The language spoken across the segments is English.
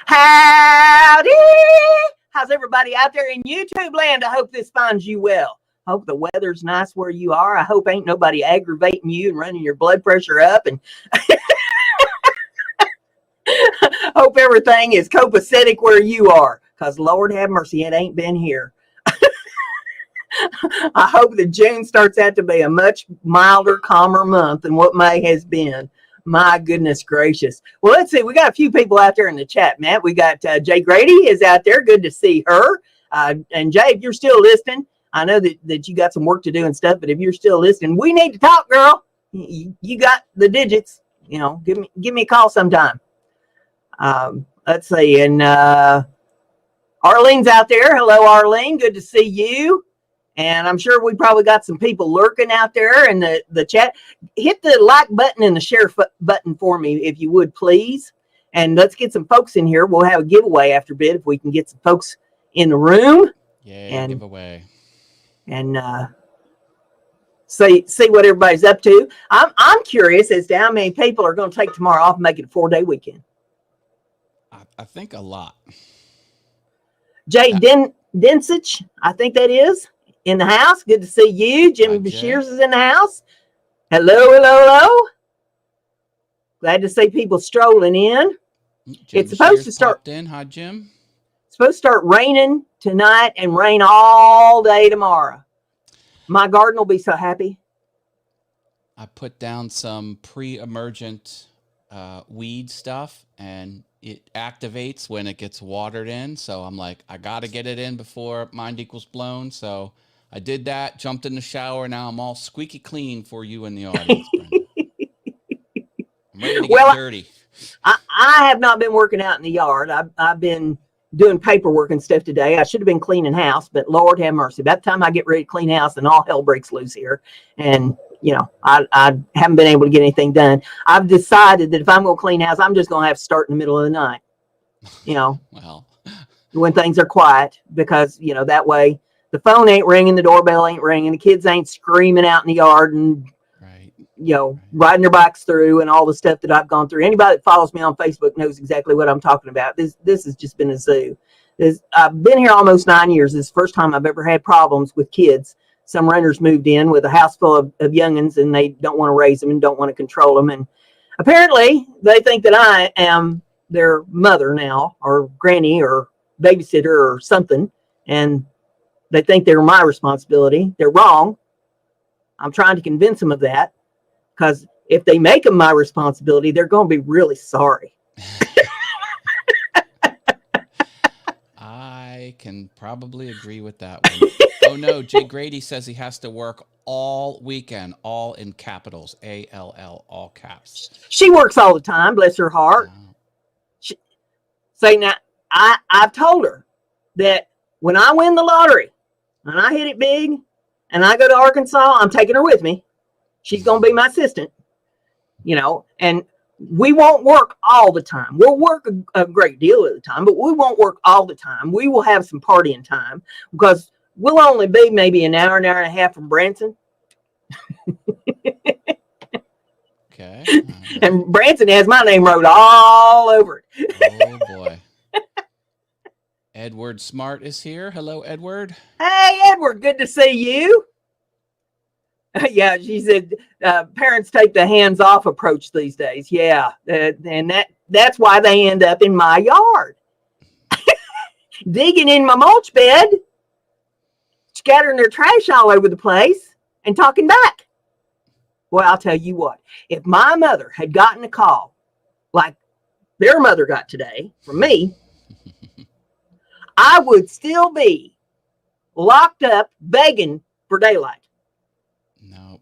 Howdy! How's everybody out there in YouTube land? I hope this finds you well. Hope the weather's nice where you are. I hope ain't nobody aggravating you and running your blood pressure up. And hope everything is copacetic where you are. Because Lord have mercy, it ain't been here. I hope that June starts out to be a much milder, calmer month than what May has been. My goodness gracious. Well, let's see. We got a few people out there in the chat, Matt. We got Jay Grady is out there. Good to see her. And Jay, if you're still listening, I know that you got some work to do and stuff, but if you're still listening, we need to talk, girl. You got the digits. You know, give me a call sometime. Let's see. And Arlene's out there. Hello, Arlene. Good to see you. And I'm sure we probably got some people lurking out there in the chat. Hit the like button and the share button for me, if you would, please. And let's get some folks in here. We'll have a giveaway after a bit if we can get some folks in the room. Yeah, giveaway. And see what everybody's up to. I'm curious as to how many people are going to take tomorrow off and make it a 4-day weekend. I think a lot. Jay Densich, I think that is. In the house. Good to see you. Jimmy Bashirs is in the house. Hello. Glad to see people strolling in. It's supposed to start in. Hi, Jim. It's supposed to start raining tonight and rain all day tomorrow. My garden will be so happy. I put down some pre-emergent weed stuff, and it activates when it gets watered in. So I'm like, I got to get it in before mind equals blown. So I did that, jumped in the shower. Now I'm all squeaky clean for you in the audience, Brenda. I'm ready to get dirty. I have not been working out in the yard. I've been doing paperwork and stuff today. I should have been cleaning house, but Lord have mercy. By the time I get ready to clean house, then all hell breaks loose here. And, you know, I haven't been able to get anything done. I've decided that if I'm going to clean house, I'm just going to have to start in the middle of the night, you know, well, when things are quiet, because, you know, that way the phone ain't ringing, the doorbell ain't ringing, the kids ain't screaming out in the yard and, you know, riding their bikes through and all the stuff that I've gone through. Anybody that follows me on Facebook knows exactly what I'm talking about. This has just been a zoo. I've been here almost 9 years. This is the first time I've ever had problems with kids. Some renters moved in with a house full of youngins, and they don't want to raise them and don't want to control them. And apparently they think that I am their mother now, or granny, or babysitter, or something. And they think they're my responsibility. They're wrong. I'm trying to convince them of that, because if they make them my responsibility, they're going to be really sorry. I can probably agree with that one. Oh, no. Jay Grady says he has to work all weekend, all in capitals, ALL, all caps. She works all the time, bless her heart. Wow. Now, I've told her that when I win the lottery and I hit it big and I go to Arkansas, I'm taking her with me. She's going to be my assistant, you know, and we won't work all the time. We'll work a great deal of the time, but we won't work all the time. We will have some partying time, because we'll only be maybe an hour and a half from Branson. Okay. And Branson has my name wrote all over it. Oh, boy. Edward Smart is here. Hello, Edward. Hey, Edward. Good to see you. Yeah, she said parents take the hands-off approach these days. Yeah, and that's why they end up in my yard. Digging in my mulch bed, scattering their trash all over the place, and talking back. Well, I'll tell you what. If my mother had gotten a call like their mother got today from me, I would still be locked up begging for daylight. No.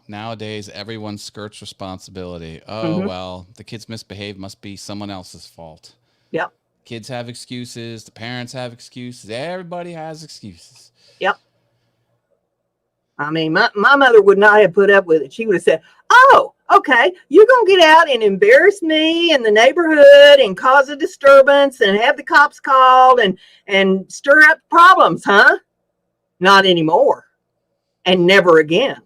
Nowadays, everyone skirts responsibility. Oh, well, the kids misbehave, must be someone else's fault. Yep. Kids have excuses. The parents have excuses. Everybody has excuses. Yep. I mean, my mother would not have put up with it. She would have said, oh, okay, you're going to get out and embarrass me in the neighborhood and cause a disturbance and have the cops called and stir up problems, huh? Not anymore. And never again.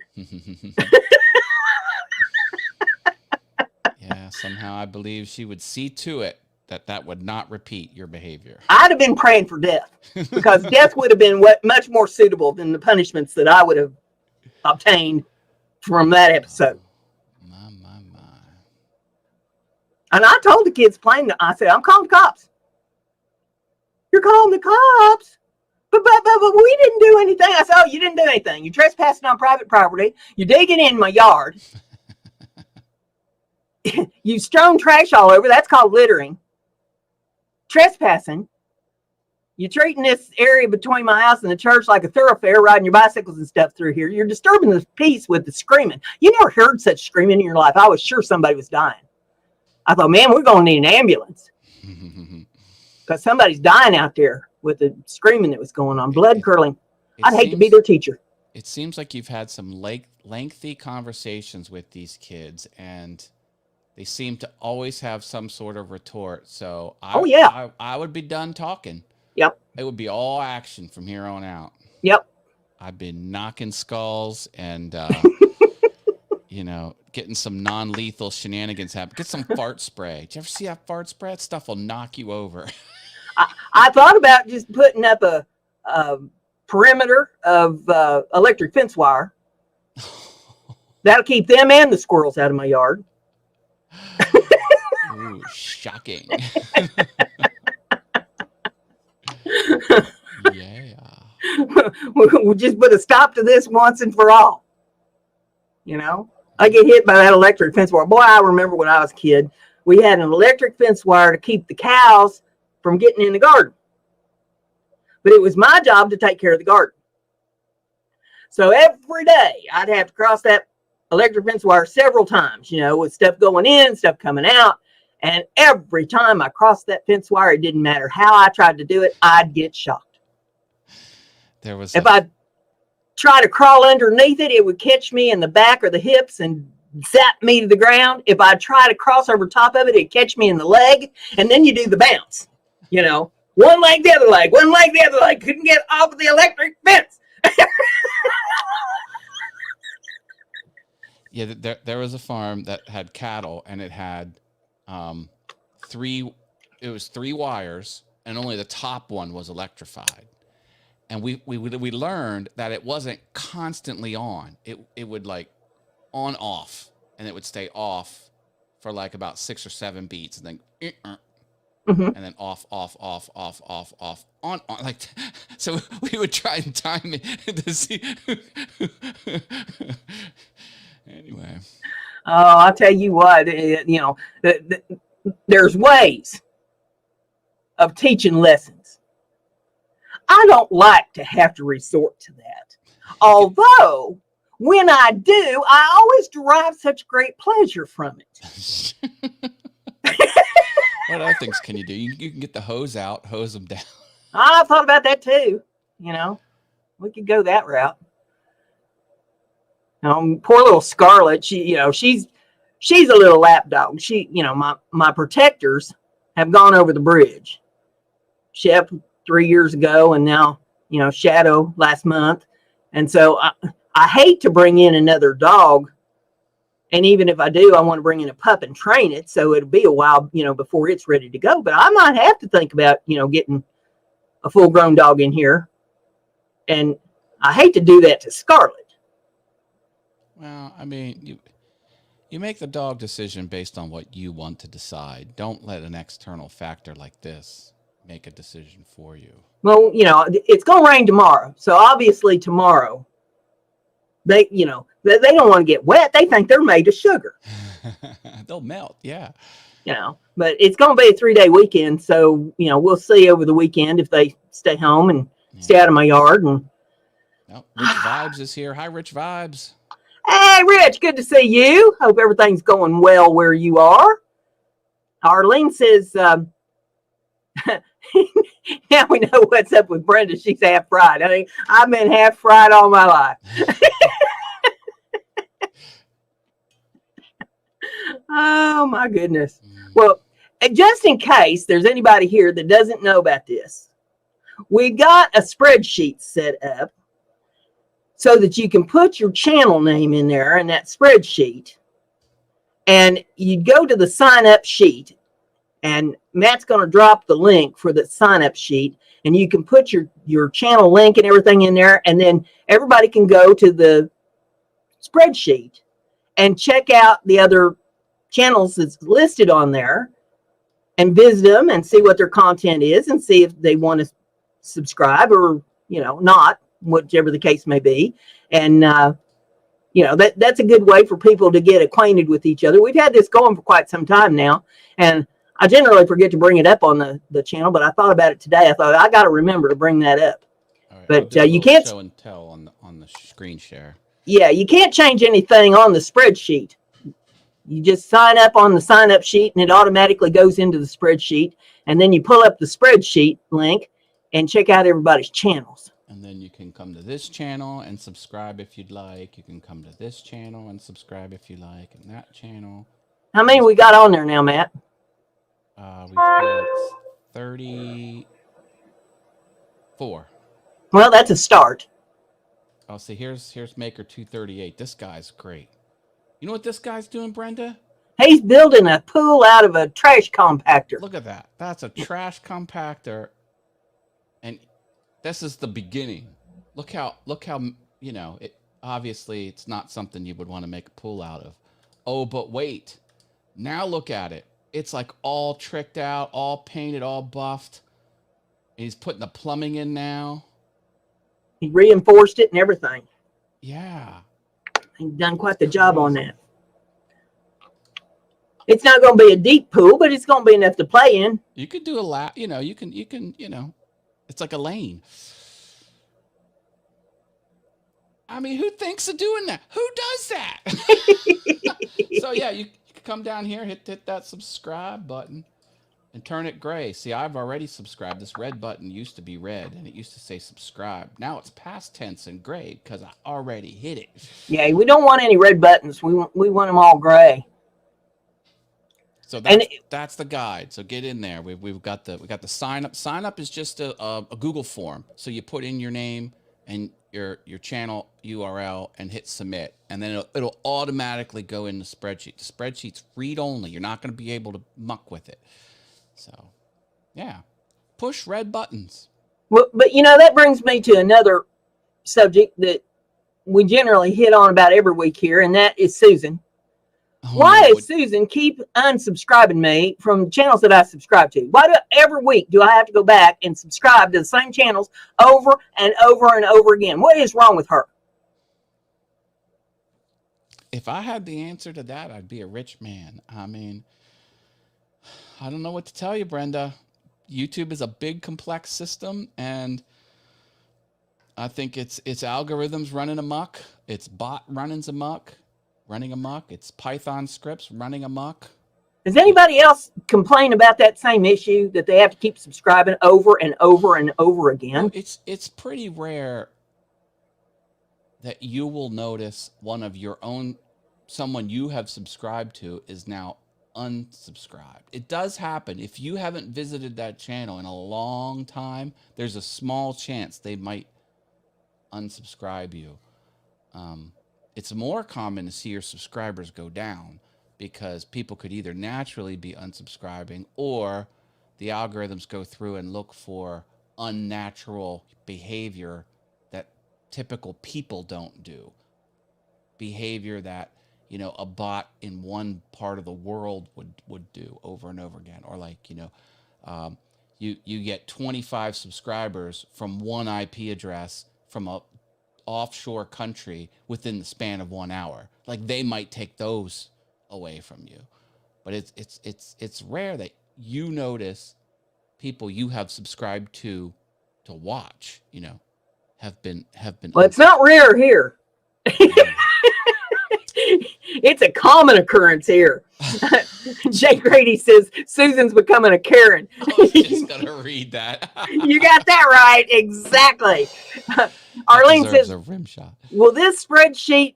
Yeah, somehow I believe she would see to it that would not repeat your behavior. I'd have been praying for death, because death would have been much more suitable than the punishments that I would have obtained from that episode. My. And I told the kids plainly, I said, I'm calling the cops. You're calling the cops? But we didn't do anything. I said, oh, you didn't do anything. You're trespassing on private property. You're digging in my yard. You've strewn trash all over. That's called littering. Trespassing. You're treating this area between my house and the church like a thoroughfare, riding your bicycles and stuff through here. You're disturbing the peace with the screaming. You never heard such screaming in your life. I was sure somebody was dying. I thought, man, we're going to need an ambulance, because somebody's dying out there with the screaming that was going on, blood curdling. I'd hate to be their teacher. It seems like you've had some lengthy conversations with these kids, and they seem to always have some sort of retort. So I would be done talking. Yep. It would be all action from here on out. Yep. I've been knocking skulls and, getting some non-lethal shenanigans happen. Get some fart spray. Did you ever see that fart spray? That stuff will knock you over. I thought about just putting up a perimeter of electric fence wire. That'll keep them and the squirrels out of my yard. Ooh, shocking. Yeah. We'll just put a stop to this once and for all. I get hit by that electric fence wire. Boy, I remember when I was a kid, we had an electric fence wire to keep the cows from getting in the garden. But it was my job to take care of the garden. So every day I'd have to cross that electric fence wire several times, with stuff going in, stuff coming out. And every time I crossed that fence wire, it didn't matter how I tried to do it, I'd get shocked. If I try to crawl underneath it, it would catch me in the back or the hips and zap me to the ground. If I try to cross over top of it, it'd catch me in the leg. And then you do the bounce, one leg, the other leg, one leg, the other leg. Couldn't get off of the electric fence. Yeah, there was a farm that had cattle, and it had three wires, and only the top one was electrified. And we learned that it wasn't constantly on. It would like on off, and it would stay off for like about 6 or 7 beats, and then and then off, on like. So we would try and time it to see. Anyway. Oh, I'll tell you what, there's ways of teaching lessons. I don't like to have to resort to that. Although, when I do, I always derive such great pleasure from it. What other things can you do? You can get the hose out, hose them down. I've thought about that too. We could go that route. Poor little Scarlett, she's a little lap dog. My protectors have gone over the bridge. Shep 3 years ago, and now, Shadow last month. And so I hate to bring in another dog. And even if I do, I want to bring in a pup and train it. So it'll be a while, before it's ready to go. But I might have to think about, getting a full grown dog in here. And I hate to do that to Scarlett. Well, I mean, you make the dog decision based on what you want to decide. Don't let an external factor like this make a decision for you. Well, it's going to rain tomorrow. So obviously tomorrow, they don't want to get wet. They think they're made of sugar. They'll melt, yeah. But it's going to be a 3-day weekend. So, we'll see over the weekend if they stay home and stay out of my yard. And Rich Vibes is here. Hi, Rich Vibes. Hey, Rich, good to see you. Hope everything's going well where you are. Arlene says, now we know what's up with Brenda. She's half fried. I mean, I've been half fried all my life. Oh, my goodness. Well, just in case there's anybody here that doesn't know about this, we got a spreadsheet set up so that you can put your channel name in there in that spreadsheet, and you go to the sign up sheet, And Matt's going to drop the link for the sign up sheet, and you can put your channel link and everything in there. And then everybody can go to the spreadsheet and check out the other channels that's listed on there and visit them and see what their content is and see if they want to subscribe or, not, whichever the case may be. And, that's a good way for people to get acquainted with each other. We've had this going for quite some time now, and I generally forget to bring it up on the channel, but I thought about it today. I thought I got to remember to bring that up. All right, but you can't show and tell on the screen share. Yeah, you can't change anything on the spreadsheet. You just sign up on the sign up sheet and it automatically goes into the spreadsheet. And then you pull up the spreadsheet link and check out everybody's channels. And then you can come to this channel and subscribe if you'd like. You can come to this channel and subscribe if you like, and that channel. How many we got on there now, Matt? We've got 34. Well, that's a start. Oh, see, here's Maker 238. This guy's great. You know what this guy's doing, Brenda? He's building a pool out of a trash compactor. Look at that. That's a trash compactor. And this is the beginning. Look how, it obviously it's not something you would want to make a pool out of. Oh, but wait. Now look at it. It's like all tricked out, all painted, all buffed. And he's putting the plumbing in now. He reinforced it and everything. Yeah. He's done quite the job on that. It's not going to be a deep pool, but it's going to be enough to play in. You could do a lap, you can, it's like a lane. I mean, who thinks of doing that? Who does that? So yeah, you can come down here, hit that subscribe button and turn it gray. See, I've already subscribed. This red button used to be red and it used to say subscribe. Now it's past tense and gray because I already hit it. Yeah, we don't want any red buttons. We want them all gray. So that's the guide. So get in there. We've got the sign up. Sign up is just a Google form. So you put in your name and your channel URL and hit submit, and then it'll automatically go in the spreadsheet. The spreadsheet's read only. You're not going to be able to muck with it. So, yeah, push red buttons. Well, but that brings me to another subject that we generally hit on about every week here, and that is Susan. Why is Susan keep unsubscribing me from channels that I subscribe to? Every week do I have to go back and subscribe to the same channels over and over and over again? What is wrong with her? If I had the answer to that, I'd be a rich man. I mean, I don't know what to tell you, Brenda. YouTube is a big, complex system, and I think it's algorithms running amok. It's bot running amok. It's Python scripts running amok. Does anybody else complain about that same issue, that they have to keep subscribing over and over and over again? Well, it's pretty rare that you will notice one of your own, someone you have subscribed to is now unsubscribed. It does happen. If you haven't visited that channel in a long time, there's a small chance they might unsubscribe you. It's more common to see your subscribers go down because people could either naturally be unsubscribing or the algorithms go through and look for unnatural behavior that typical people don't do. Behavior that, a bot in one part of the world would do over and over again. Or like, you get 25 subscribers from one IP address from a offshore country within the span of 1 hour. Like they might take those away from you, but it's rare that you notice people you have subscribed to watch, have been. Well, it's not rare here. It's a common occurrence here. Jay Grady says Susan's becoming a Karen. I was just gonna read that. You got that right, exactly. Arlene says, a rim shot. Will this spreadsheet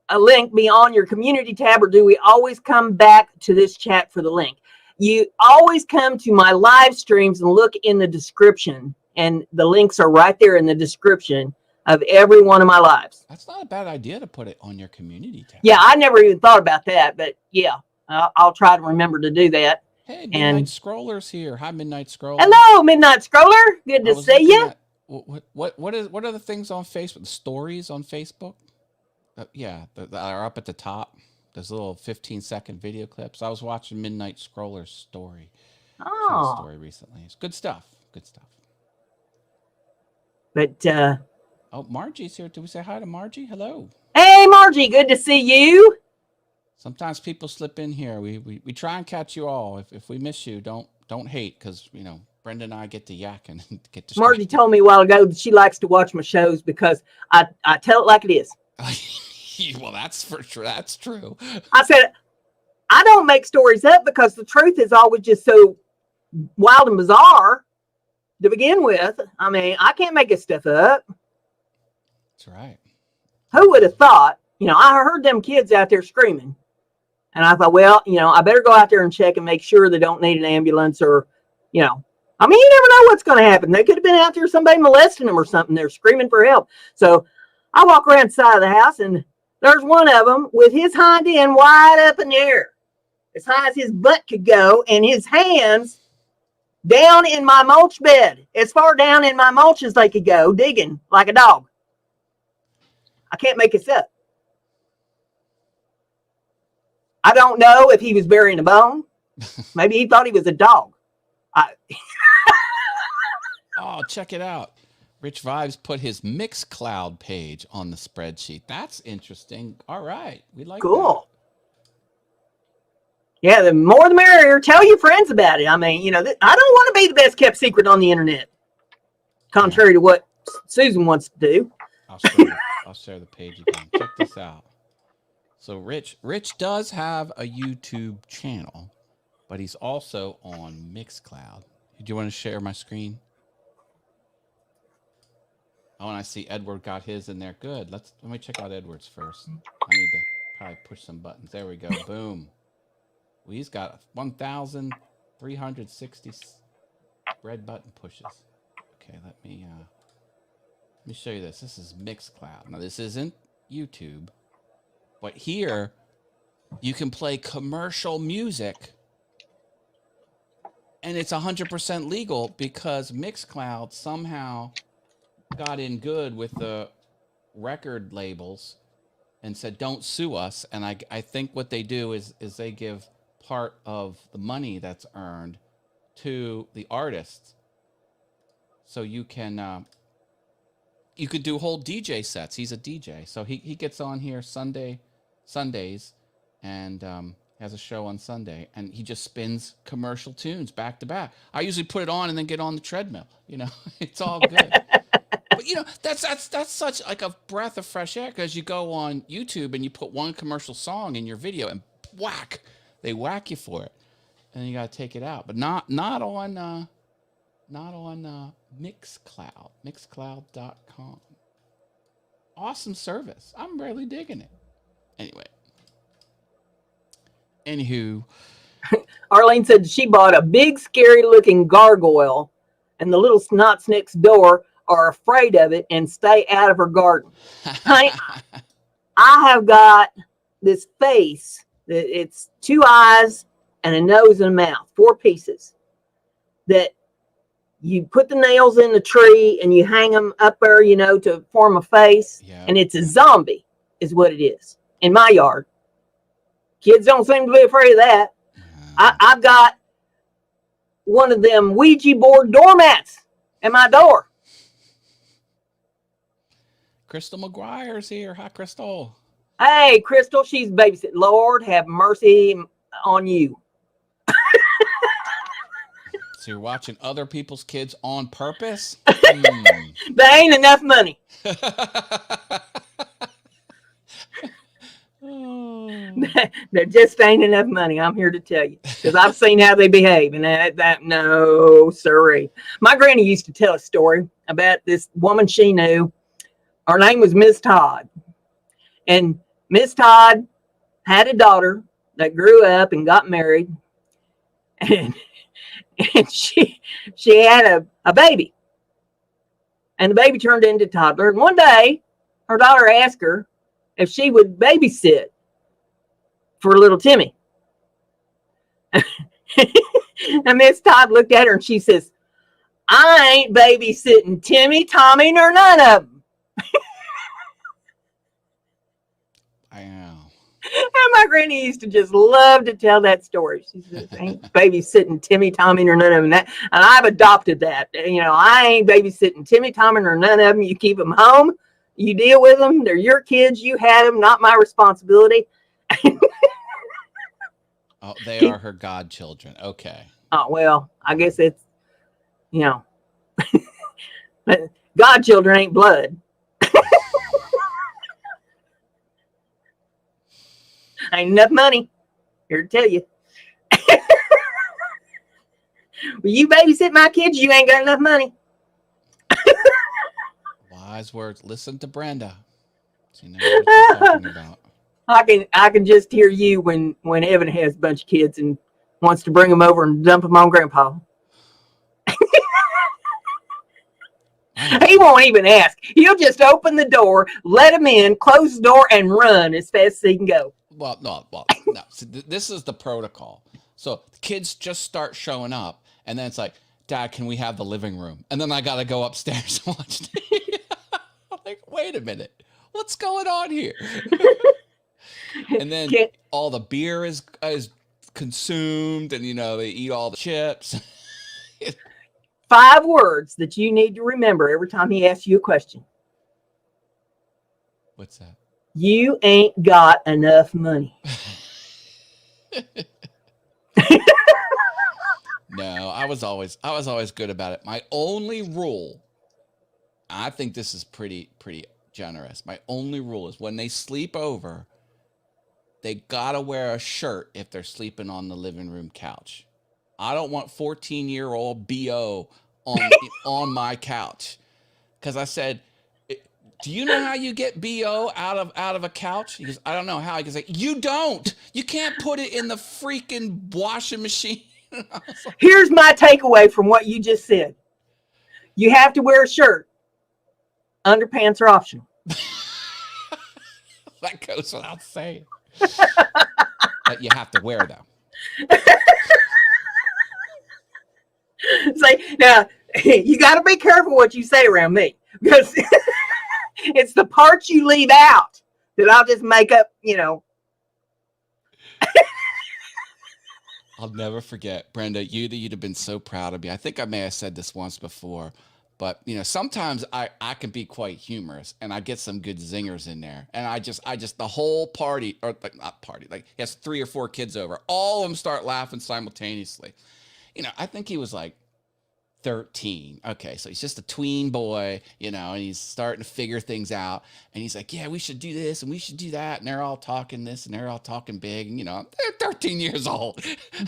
a link be on your community tab, or do we always come back to this chat for the link? You always come to my live streams and look in the description, and the links are right there in the description of every one of my lives. That's not a bad idea to put it on your community tab. Yeah, I never even thought about that, but yeah, I'll try to remember to do that. Hey, Midnight And Scroller's here. Hi, Midnight Scroller. hello, Midnight Scroller. Good I to was see looking you. at what are the things on Facebook? The stories on Facebook? Yeah, that are up at the top. There's little 15-second video clips. I was watching Midnight Scroller's story. She had a Oh, story recently. It's good stuff. Good stuff. but Oh, Margie's here. Did we say hi to Margie? Hello. hey, Margie, good to see you. Sometimes people slip in here. We try and catch you all. If we miss you, don't hate, because Brenda and I get to yakking and get Margie distracted. told me a while ago that she likes to watch my shows because I tell it like it is. Well, that's for sure. That's true. I said, I don't make stories up because the truth is always just so wild and bizarre to begin with. I mean, I can't make this stuff up. That's right. Who would have thought? I heard them kids out there screaming. And I thought, well, I better go out there and check and make sure they don't need an ambulance or, you never know what's going to happen. They could have been out there, somebody molesting them or something. They're screaming for help. So I walk around the side of the house and there's one of them with his hind end wide up in the air, as high as his butt could go, and his hands down in my mulch bed, as far down in my mulch as they could go, digging like a dog. I can't make this up. I don't know if he was burying a bone. Maybe he thought he was a dog. Oh, check it out. Rich Vibes put his Mixcloud page on the spreadsheet. That's interesting. All right. We like Cool. Yeah, the more the merrier. Tell your friends about it. I mean, I don't want to be the best kept secret on the internet, contrary to what Susan wants to do. I'll share the page again. Check this out. So Rich does have a YouTube channel, but he's also on Mixcloud. Do you want to share my screen? Oh, and I see Edward got his in there. Good. Let me check out Edward's first. I need to probably push some buttons. There we go. Boom. Well, he's got 1,360 red button pushes. Okay, let me show you this. This is Mixcloud. Now, this isn't YouTube, but here you can play commercial music, and it's 100% legal because Mixcloud somehow got in good with the record labels and said, don't sue us. And I think what they do is they give part of the money that's earned to the artists. So you can do whole DJ sets. He's a DJ. So he gets on here Sundays and has a show on Sunday, and he just spins commercial tunes back to back. I usually put it on and then get on the treadmill. It's all good. But that's such like a breath of fresh air, because you go on YouTube and you put one commercial song in your video and whack, they whack you for it, and then you got to take it out. But not on Mixcloud, Mixcloud.com. Awesome service. I'm really digging it. Anywho, Arlene said she bought a big, scary-looking gargoyle, and the little snots next door are afraid of it and stay out of her garden. Honey, I have got this face that it's 2 eyes and a nose and a mouth, 4 pieces, that you put the nails in the tree and you hang them up there, to form a face. Yeah. And it's a zombie is what it is in my yard. Kids don't seem to be afraid of that. I've got one of them Ouija board doormats at my door. Crystal McGuire's here. Hi, Crystal. Hey, Crystal, she's babysitting. Lord have mercy on you. So you're watching other people's kids on purpose? There ain't enough money. There just ain't enough money. I'm here to tell you, because I've seen how they behave, and that no, sorry. My granny used to tell a story about this woman she knew. Her name was Miss Todd, and Miss Todd had a daughter that grew up and got married, and she had a baby, and the baby turned into a toddler. And one day, her daughter asked her if she would babysit for little Timmy. And Miss Todd looked at her and she says, I ain't babysitting Timmy, Tommy, nor none of them. I know. And my granny used to just love to tell that story. She says, ain't babysitting Timmy, Tommy, nor none of them. And I've adopted that. I ain't babysitting Timmy, Tommy, nor none of them. You keep them home. You deal with them. They're your kids. You had them. Not my responsibility. Oh, they are her godchildren. Okay. Oh, well, I guess it's, godchildren ain't blood. Ain't enough money. Here to tell you. Will you babysit my kids? You ain't got enough money. Wise words. Listen to Brenda. She knows what she's talking about. I can just hear you when Evan has a bunch of kids and wants to bring them over and dump them on Grandpa. He won't even ask. He'll just open the door, let him in, close the door, and run as fast as he can go. Well, no. So this is the protocol. So the kids just start showing up, and then it's like, Dad, can we have the living room? And then I got to go upstairs and watch TV. I'm like, wait a minute. What's going on here? And then all the beer is consumed, and they eat all the chips. 5 words that you need to remember every time he asks you a question. What's that? You ain't got enough money. No, I was always good about it. My only rule, I think this is pretty generous. My only rule is when they sleep over, they gotta wear a shirt if they're sleeping on the living room couch. I don't want 14-year-old BO on my couch. Because I said, do you know how you get BO out of a couch? He goes, I don't know how. He goes, you don't. You can't put it in the freaking washing machine. Here's my takeaway from what you just said. You have to wear a shirt. Underpants are optional. That goes without saying. But you have to wear them. Say, now, you got to be careful what you say around me. Because it's the parts you leave out that I'll just make up, I'll never forget, Brenda, you'd have been so proud of me. I think I may have said this once before, but sometimes I can be quite humorous and I get some good zingers in there. And I just the whole party, or not party, like he has 3 or 4 kids over, all of them start laughing simultaneously. I think he was like 13. Okay, so he's just a tween boy, and he's starting to figure things out. And he's like, yeah, we should do this and we should do that. And they're all talking this and they're all talking big. And, they're 13 years old.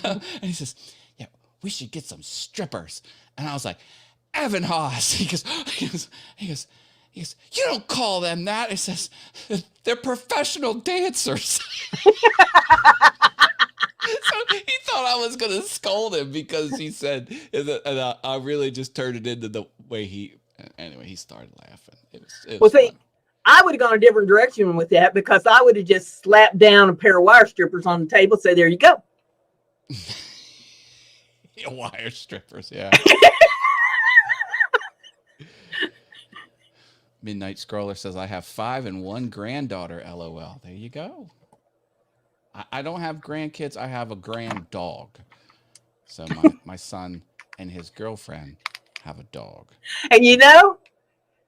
And he says, yeah, we should get some strippers. And I was like, Evan Haas. He goes, you don't call them that. He says, they're professional dancers. So he thought I was going to scold him because he said, and I really just turned it into the way he started laughing. It was see, fun. I would have gone a different direction with that because I would have just slapped down a pair of wire strippers on the table. So there you go. Wire strippers, yeah. Midnight Scroller says, I have 5 and 1 granddaughter, LOL. There you go. I don't have grandkids. I have a grand dog. So my son and his girlfriend have a dog. And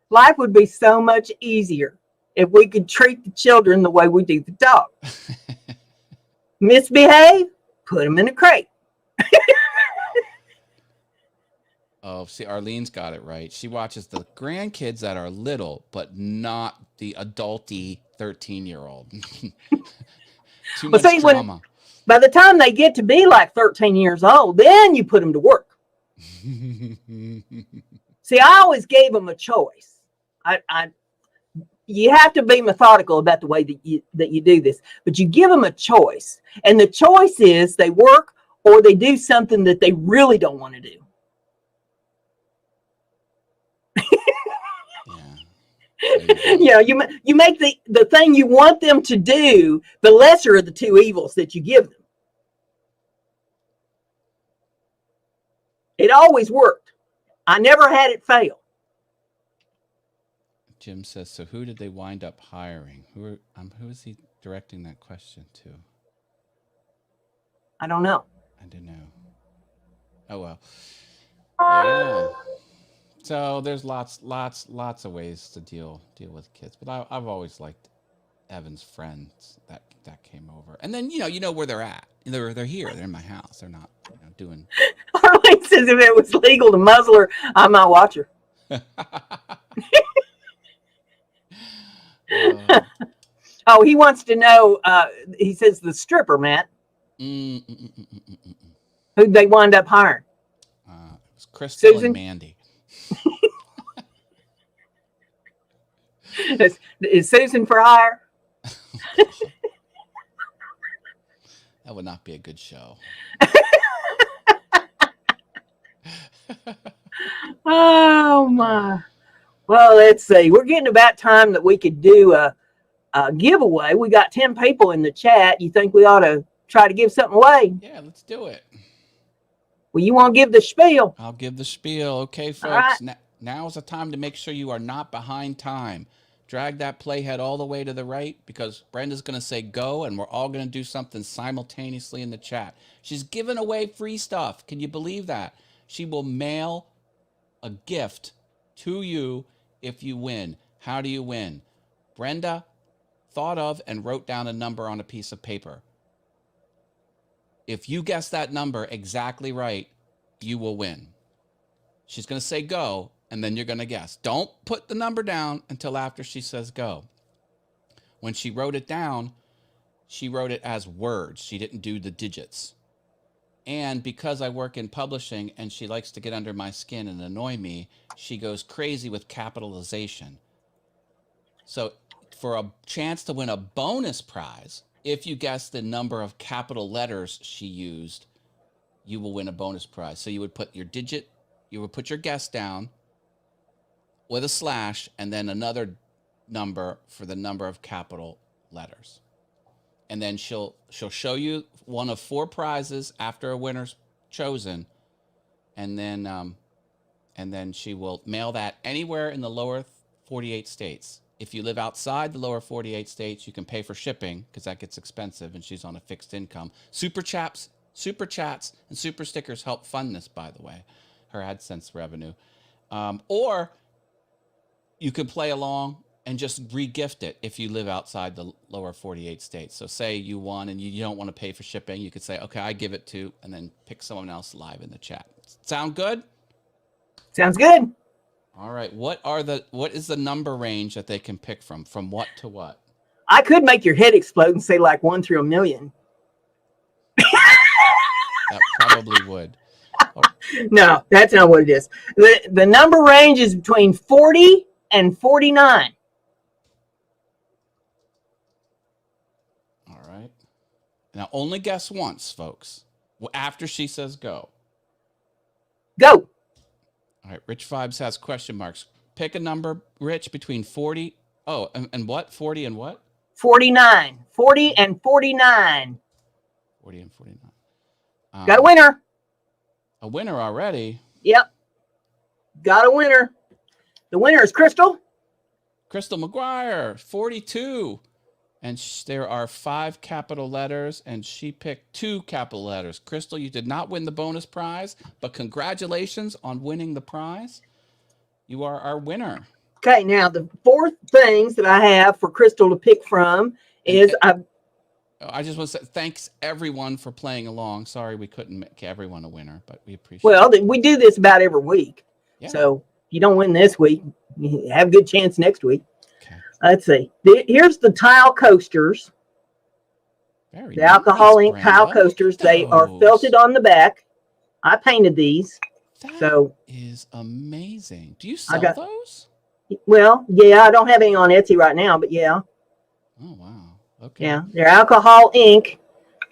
life would be so much easier if we could treat the children the way we do the dog. Misbehave, put them in a crate. Oh, see, Arlene's got it right. She watches the grandkids that are little, but not the adulty 13-year-old. Too much drama. By the time they get to be like 13 years old, then you put them to work. See, I always gave them a choice. You have to be methodical about the way that you do this, but you give them a choice, and the choice is they work or they do something that they really don't want to do. You make the thing you want them to do the lesser of the 2 evils that you give them. It always worked. I never had it fail. Jim says, so who did they wind up hiring? Who is he directing that question to? I don't know. I don't know. Oh, well. Yeah. So there's lots of ways to deal with kids. But I've always liked Evan's friends that came over. And then, you know where they're at. They're here. They're in my house. They're not doing. Arlene says if it was legal to muzzle her, I might watch her. Oh, he wants to know, he says the stripper, Matt. Who'd they wind up hiring? It was Crystal Susan? and Mandy. Is Susan for hire? That would not be a good show. Oh, my. Well, let's see. We're getting about time that we could do a giveaway. We got 10 people in the chat. You think we ought to try to give something away? Yeah, let's do it. Well, you want to give the spiel? I'll give the spiel. Okay, folks. Right. Now is the time to make sure you are not behind time. Drag that playhead all the way to the right because Brenda's going to say go, and we're all going to do something simultaneously in the chat. She's giving away free stuff. Can you believe that? She will mail a gift to you if you win. How do you win? Brenda thought of and wrote down a number on a piece of paper. If you guess that number exactly right, you will win. She's going to say go, and then you're going to guess. Don't put the number down until after she says go. When she wrote it down, she wrote it as words. She didn't do the digits. And because I work in publishing and she likes to get under my skin and annoy me, she goes crazy with capitalization. So for a chance to win a bonus prize, if you guess the number of capital letters she used, you will win a bonus prize. So you would put your digit, you would put your guess down with a slash and then another number for the number of capital letters. And then she'll show you one of 4 prizes after a winner's chosen, and then she will mail that anywhere in the lower 48 states. If you live outside the lower 48 states, you can pay for shipping because that gets expensive, and she's on a fixed income. Super chats, and super stickers help fund this, by the way, her AdSense revenue. Or you could play along and just re-gift it if you live outside the lower 48 states. So say you won and you don't want to pay for shipping, you could say, okay, I give it to, and then pick someone else live in the chat. Sound good? Sounds good. All right. What is the number range that they can pick from? From what to what? I could make your head explode and say like 1 through 1,000,000. That probably would. No, that's not what it is. The number range is between 40 and 49. All right. Now only guess once, folks. After she says go. Go. All right. Rich Vibes has question marks. Pick a number, Rich, between 40. Oh, and what? 40 and what? 49. 40 and 49. 40 and 49. Got a winner. A winner already? Yep. Got a winner. The winner is Crystal. Crystal McGuire, 42. And there are 5 capital letters, and she picked 2 capital letters. Crystal, you did not win the bonus prize, but congratulations on winning the prize. You are our winner. Okay, now the 4 things that I have for Crystal to pick from is I just want to say thanks everyone for playing along. Sorry we couldn't make everyone a winner, but we appreciate it. Well, we do this about every week. Yeah. So if you don't win this week, you have a good chance next week. Okay. Let's see. Here's the tile coasters. Very the alcohol ink tile coasters. They are felted on the back. I painted these. That is amazing. Do you sell those? Well, yeah, I don't have any on Etsy right now, but yeah. Oh, wow. Okay. Yeah, they're alcohol ink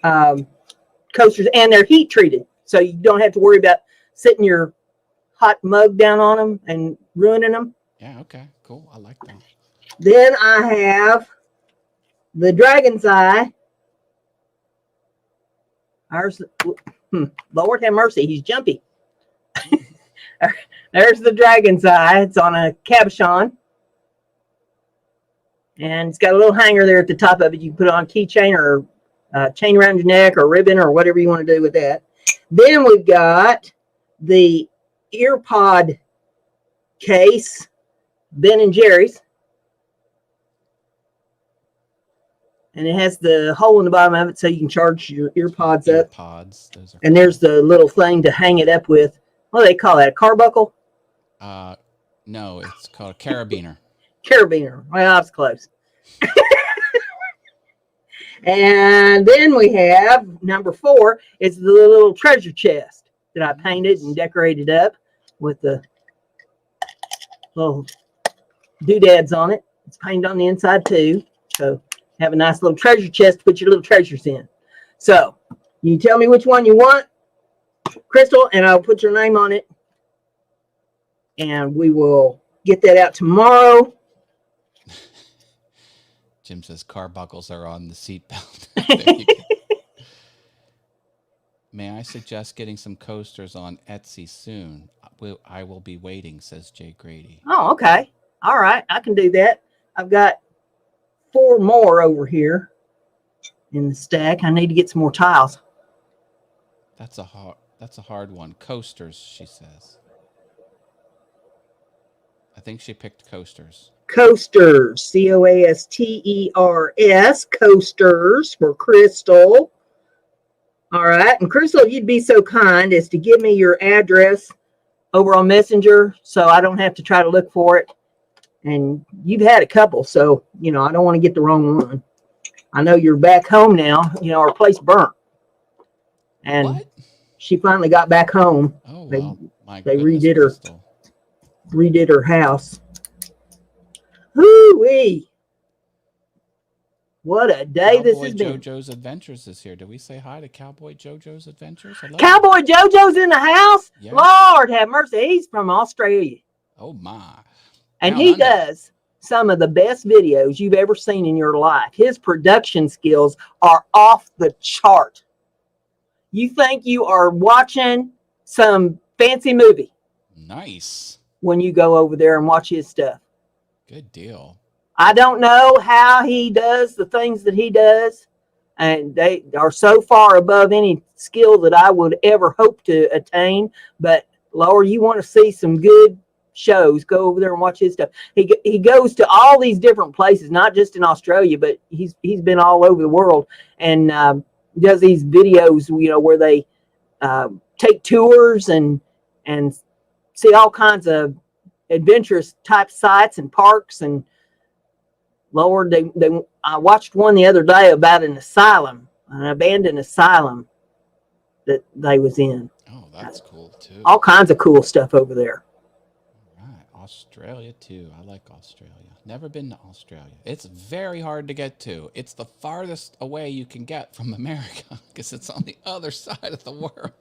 coasters, and they're heat treated, so you don't have to worry about sitting your hot mug down on them and ruining them. Yeah, okay, cool. I like that. Then I have the Dragon's Eye. Ours, Lord have mercy, he's jumpy. There's the dragon's eye. It's on a cabochon. And it's got a little hanger there at the top of it. You can put it on a keychain or chain around your neck or ribbon or whatever you want to do with that. Then we've got the ear pod case, Ben and Jerry's. And it has the hole in the bottom of it so you can charge your ear pods up. Those are and there's the little thing to hang it up with. What do they call that? A car buckle? No, it's called a carabiner. Carabiner. Well, I was close. And then we have number 4 is the little treasure chest that I painted and decorated up with the little doodads on it. It's painted on the inside too. So have a nice little treasure chest to put your little treasures in. So you tell me which one you want, Crystal, and I'll put your name on it. And we will get that out tomorrow. Jim says car buckles are on the seatbelt. May I suggest getting some coasters on Etsy soon? I will be waiting, says Jay Grady. Oh, okay. All right. I can do that. I've got 4 more over here in the stack. I need to get some more tiles. That's a hard one. Coasters, she says. I think she picked coasters. Coasters, Coasters, coasters for Crystal. All right. And Crystal, if you'd be so kind as to give me your address over on Messenger so I don't have to try to look for it. And you've had a couple, so, I don't want to get the wrong one. I know you're back home now. Our place burnt. And what? She finally got back home. Oh, wow. They Crystal. redid her house. Hoo-wee. What a day this has been. JoJo's Adventures is here. Did we say hi to Cowboy JoJo's Adventures? Cowboy JoJo's in the house? Yeah. Lord have mercy. He's from Australia. Oh, my. And he does some of the best videos you've ever seen in your life. His production skills are off the chart. You think you are watching some fancy movie. Nice. When you go over there and watch his stuff. Good deal. I don't know how he does the things that he does, and they are so far above any skill that I would ever hope to attain. But Laura, you want to see some good shows, go over there and watch his stuff. He goes to all these different places, not just in Australia, but he's been all over the world, and does these videos, where they take tours and see all kinds of adventurous type sites and parks. And Lord, I watched one the other day about an asylum, an abandoned asylum that they was in. Oh, that's cool too. All kinds of cool stuff over there. All right, Australia too. I like Australia. Never been to Australia. It's very hard to get to. It's the farthest away you can get from America because it's on the other side of the world.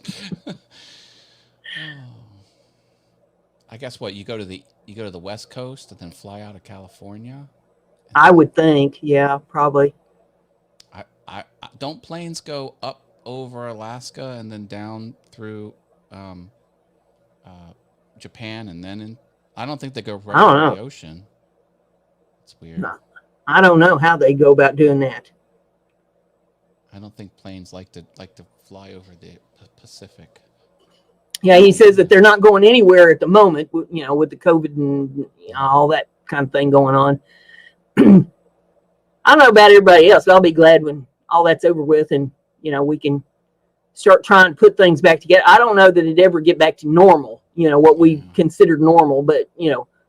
I guess what you go to the West Coast and then fly out of California. I would think, yeah, probably. I don't planes go up over Alaska and then down through Japan and then I don't think they go right over the ocean. It's weird. No, I don't know how they go about doing that. I don't think planes like to fly over the Pacific. Yeah, he says that they're not going anywhere at the moment, with the COVID and all that kind of thing going on. I don't know about everybody else, but I'll be glad when all that's over with and, we can start trying to put things back together. I don't know that it'd ever get back to normal, what we considered normal, but,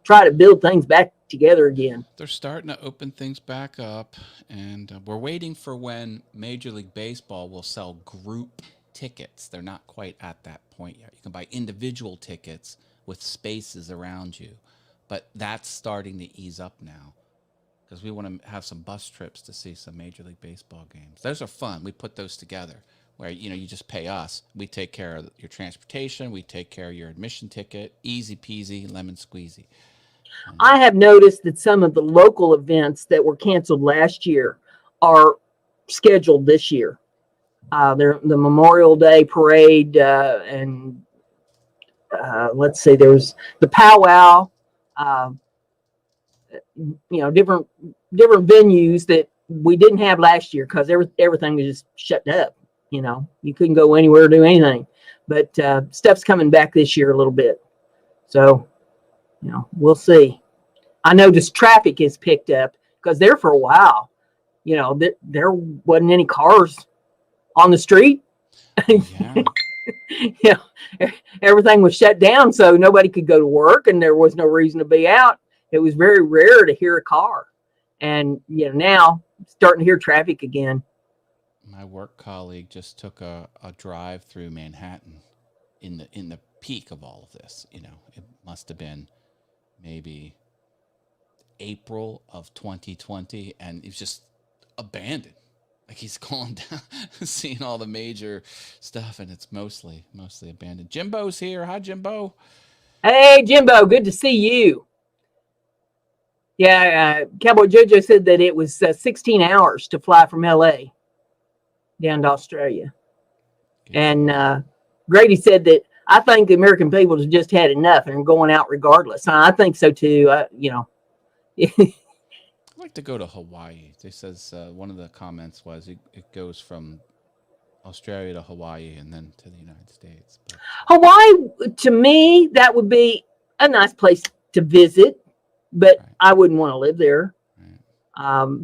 try to build things back together again. They're starting to open things back up, and we're waiting for when Major League Baseball will sell group tickets. They're not quite at that point yet. You can buy individual tickets with spaces around you, but that's starting to ease up now because we want to have some bus trips to see some Major League Baseball games. Those are fun. We put those together where, you just pay us. We take care of your transportation. We take care of your admission ticket. Easy peasy, lemon squeezy. I have noticed that some of the local events that were canceled last year are scheduled this year. The Memorial Day parade and let's see, there was the powwow, uh, different venues that we didn't have last year because everything was just shut up. You couldn't go anywhere or do anything. But stuff's coming back this year a little bit. So, we'll see. I know this traffic is picked up because there for a while, there wasn't any cars on the street. Yeah. Everything was shut down, so nobody could go to work, and there was no reason to be out. It was very rare to hear a car, and now starting to hear traffic again. My work colleague just took a drive through Manhattan in the peak of all of this. It must have been maybe April of 2020, and it's just abandoned. Like he's going down, seeing all the major stuff, and it's mostly abandoned. Jimbo's here. Hi, Jimbo. Hey, Jimbo. Good to see you. Yeah, Cowboy Jojo said that it was 16 hours to fly from LA down to Australia. Good. And Grady said that I think the American people have just had enough and are going out regardless. I think so too. I'd like to go to Hawaii. They says one of the comments was it goes from Australia to Hawaii and then to the United States. But Hawaii, to me, that would be a nice place to visit, but right. I wouldn't want to live there. Right.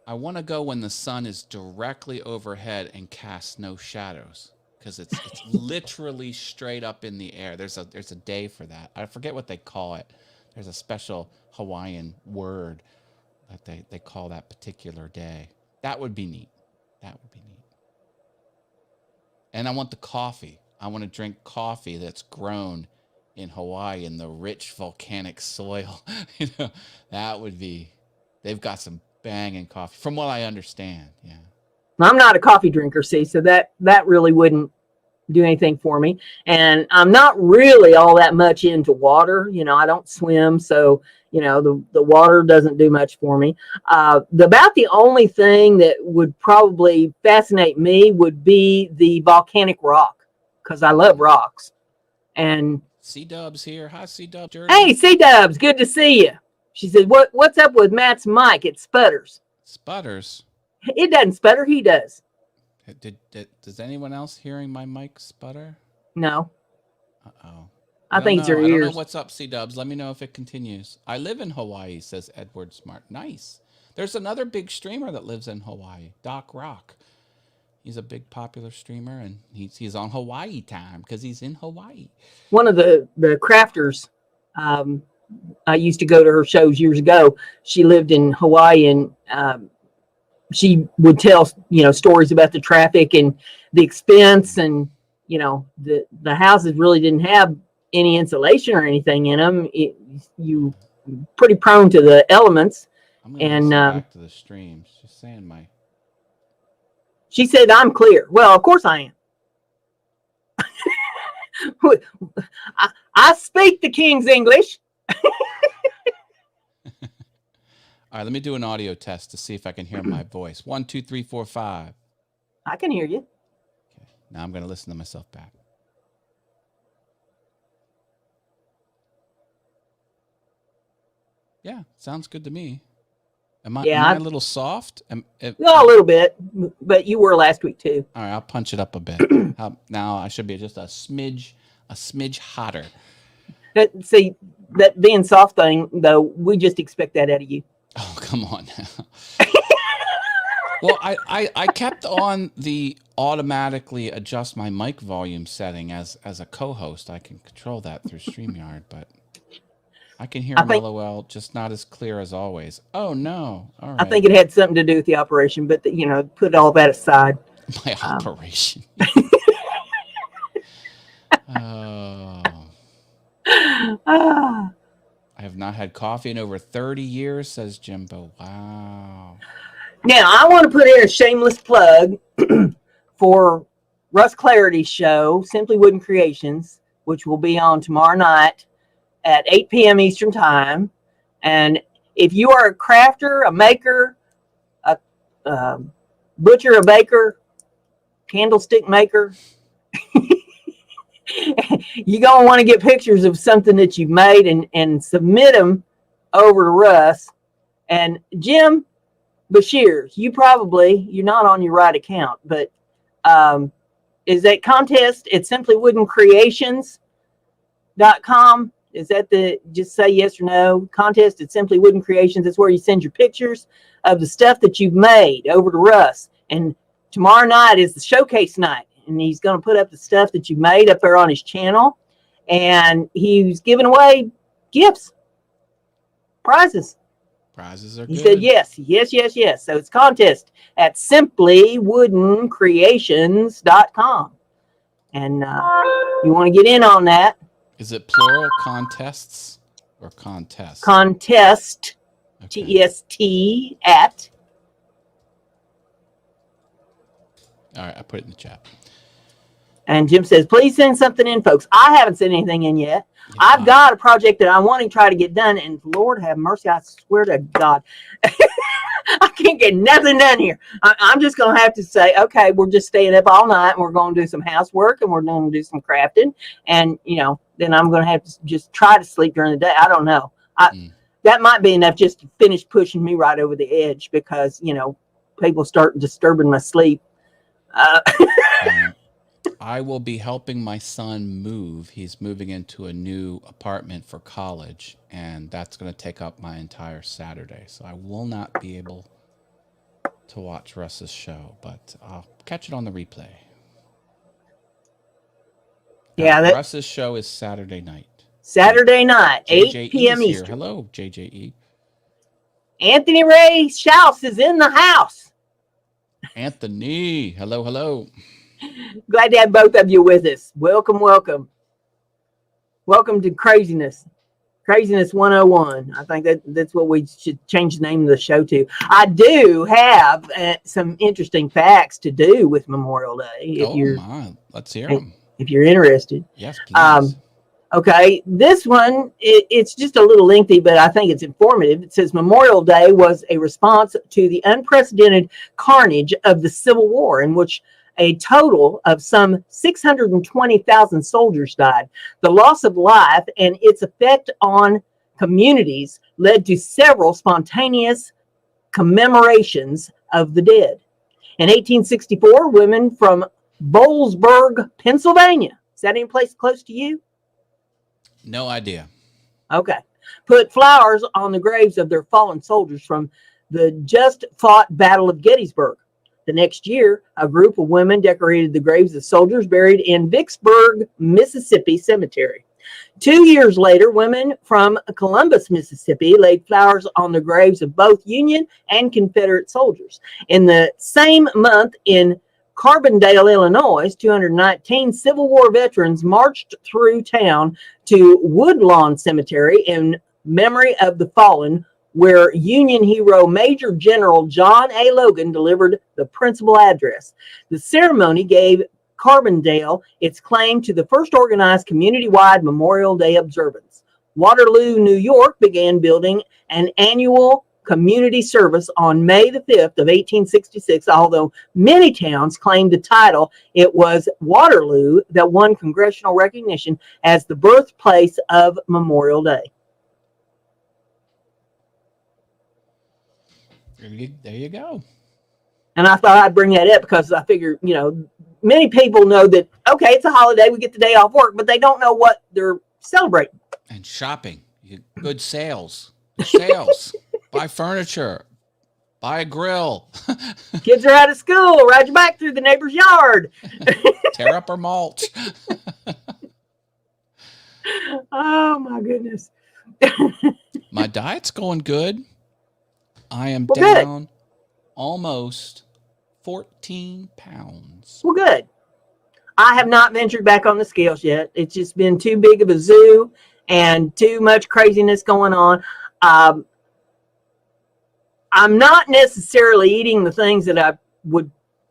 I want to go when the sun is directly overhead and casts no shadows, because it's literally straight up in the air. There's a day for that. I forget what they call it. There's a special Hawaiian word that they call that particular day. That would be neat. And I want the coffee. I want to drink coffee that's grown in Hawaii in the rich volcanic soil. That would be. They've got some banging coffee, from what I understand. Yeah. I'm not a coffee drinker, see, so that really wouldn't do anything for me. And I'm not really all that much into water. I don't swim, so the water doesn't do much for me. About the only thing that would probably fascinate me would be the volcanic rock, because I love rocks. And C-Dub's here. Hi, C-Dub. Hey, C-Dubs, good to see you. She said, what's up with Matt's mic? It sputters. Sputters? It doesn't sputter. He does. Does anyone else hearing my mic sputter? No. Uh-oh. I think it's your ears. I don't know what's up, C-Dubs. Let me know if it continues. I live in Hawaii, says Edward Smart. Nice. There's another big streamer that lives in Hawaii, Doc Rock. He's a big popular streamer, and he's on Hawaii time because he's in Hawaii. One of the crafters, I used to go to her shows years ago. She lived in Hawaii, and she would tell stories about the traffic and the expense, and the houses really didn't have any insulation or anything in them. You pretty prone to the elements. I'm going to back to the streams. Just saying She said I'm clear. Well, of course I am. I speak the King's English. All right, let me do an audio test to see if I can hear my voice. 1, 2, 3, 4, 5. I can hear you. Okay. Now I'm going to listen to myself back. Yeah, sounds good to me. Am I a little soft? A little bit, but you were last week too. All right, I'll punch it up a bit. Now I should be just a smidge hotter. See, that being soft thing, though, we just expect that out of you. Oh, come on now. Well, I kept on the automatically adjust my mic volume setting as a co-host. I can control that through StreamYard, but I can hear LOL, just not as clear as always. Oh, no. All right. I think it had something to do with the operation, but, put all that aside. My operation. Oh. I have not had coffee in over 30 years, says Jimbo. Wow. Now, I want to put in a shameless plug for Russ Clarity's show, Simply Wooden Creations, which will be on tomorrow night at 8 p.m. Eastern Time. And if you are a crafter, a maker, a butcher, a baker, candlestick maker, You're going to want to get pictures of something that you've made and submit them over to Russ. And Jim Bashir, you're not on your right account, but is that contest at simplywoodencreations.com? Is that just say yes or no? Contest at Simply Wooden Creations. That's where you send your pictures of the stuff that you've made over to Russ. And tomorrow night is the showcase night. And he's going to put up the stuff that you made up there on his channel. And he's giving away gifts, prizes. Prizes are He good. said yes. So it's contest at simplywoodencreations.com. And you want to get in on that. Is it plural contests or contest? Contest, Okay. TEST at. All right, I put it in the chat. And Jim says, please send something in, folks. I haven't sent anything in yet. Yeah. I've got a project that I want to try to get done, and Lord have mercy, I swear to God, I can't get nothing done here. I'm just going to have to say, okay, we're just staying up all night, and we're going to do some housework, and we're going to do some crafting, and, then I'm going to have to just try to sleep during the day. I don't know. That might be enough just to finish pushing me right over the edge because, people start disturbing my sleep. I will be helping my son move. He's moving into a new apartment for college, and that's going to take up my entire Saturday. So I will not be able to watch Russ's show, but I'll catch it on the replay. Yeah, Russ's show is Saturday night. Saturday night, 8 p.m. Eastern. Eastern. Hello, JJE. Anthony Ray Schaus is in the house. Anthony, hello. Glad to have both of you with us. Welcome. Welcome to Craziness 101. I think that's what we should change the name of the show to. I do have some interesting facts to do with Memorial Day. Let's hear them. If you're interested. Yes, please. Okay, this one, it's just a little lengthy, but I think it's informative. It says Memorial Day was a response to the unprecedented carnage of the Civil War, in which a total of some 620,000 soldiers died. The loss of life and its effect on communities led to several spontaneous commemorations of the dead. In 1864, women from Bowlesburg, Pennsylvania, is that any place close to you? No idea. Okay. Put flowers on the graves of their fallen soldiers from the just fought Battle of Gettysburg. The next year, a group of women decorated the graves of soldiers buried in Vicksburg, Mississippi cemetery. 2 years later, women from Columbus, Mississippi laid flowers on the graves of both Union and Confederate soldiers. In the same month in Carbondale, Illinois, 219 Civil War veterans marched through town to Woodlawn Cemetery in memory of the fallen, where Union hero Major General John A. Logan delivered the principal address. The ceremony gave Carbondale its claim to the first organized community-wide Memorial Day observance. Waterloo, New York began building an annual community service on May the 5th of 1866, although many towns claimed the title. It was Waterloo that won congressional recognition as the birthplace of Memorial Day. There you go. And I thought I'd bring that up because I figure, many people know that, okay, it's a holiday, we get the day off work, but they don't know what they're celebrating. And shopping. Good sales. Sales. Buy furniture. Buy a grill. Kids are out of school. Ride your bike through the neighbor's yard. Tear up our mulch. Oh, my goodness. My diet's going good. I am down almost 14 pounds. Well, good. I have not ventured back on the scales yet. It's just been too big of a zoo and too much craziness going on. I'm not necessarily eating the things that I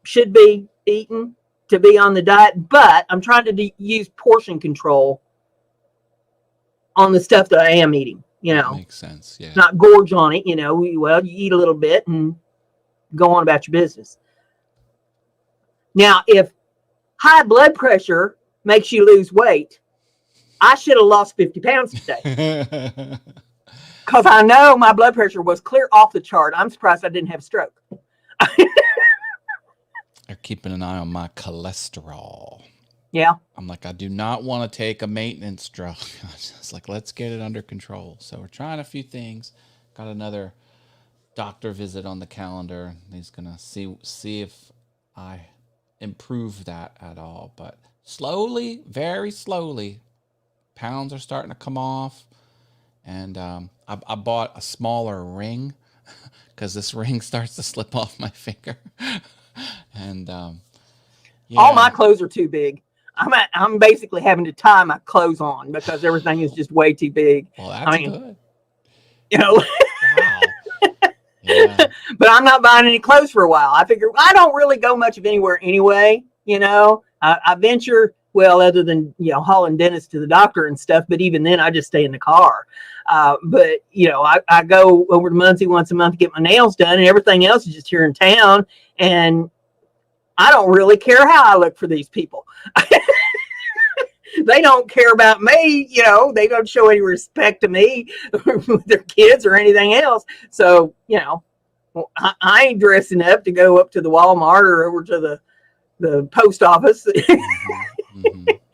should be eating to be on the diet, but I'm trying to use portion control on the stuff that I am eating. That makes sense. Yeah. Not gorge on it. You eat a little bit and go on about your business. Now, if high blood pressure makes you lose weight. I should have lost 50 pounds today. Because I know my blood pressure was clear off the chart. I'm surprised I didn't have a stroke. They're keeping an eye on my cholesterol. Yeah. I'm like, I do not want to take a maintenance drug. It's like, let's get it under control. So we're trying a few things. Got another doctor visit on the calendar. He's going to see if I improve that at all. But slowly, very slowly, pounds are starting to come off. And I bought a smaller ring because this ring starts to slip off my finger. And yeah. All my clothes are too big. I'm basically having to tie my clothes on because everything is just way too big. Well, that's good. You know. Wow. Yeah. But I'm not buying any clothes for a while. I figure I don't really go much of anywhere anyway. You know, I venture, well, other than, you know, hauling dentists to the doctor and stuff. But even then, I just stay in the car. But, you know, I go over to Muncie once a month to get my nails done, and everything else is just here in town. And I don't really care how I look for these people. They don't care about me. You know, they don't show any respect to me with their kids or anything else. So, you know, I ain't dressing up to go up to the Walmart or over to the post office.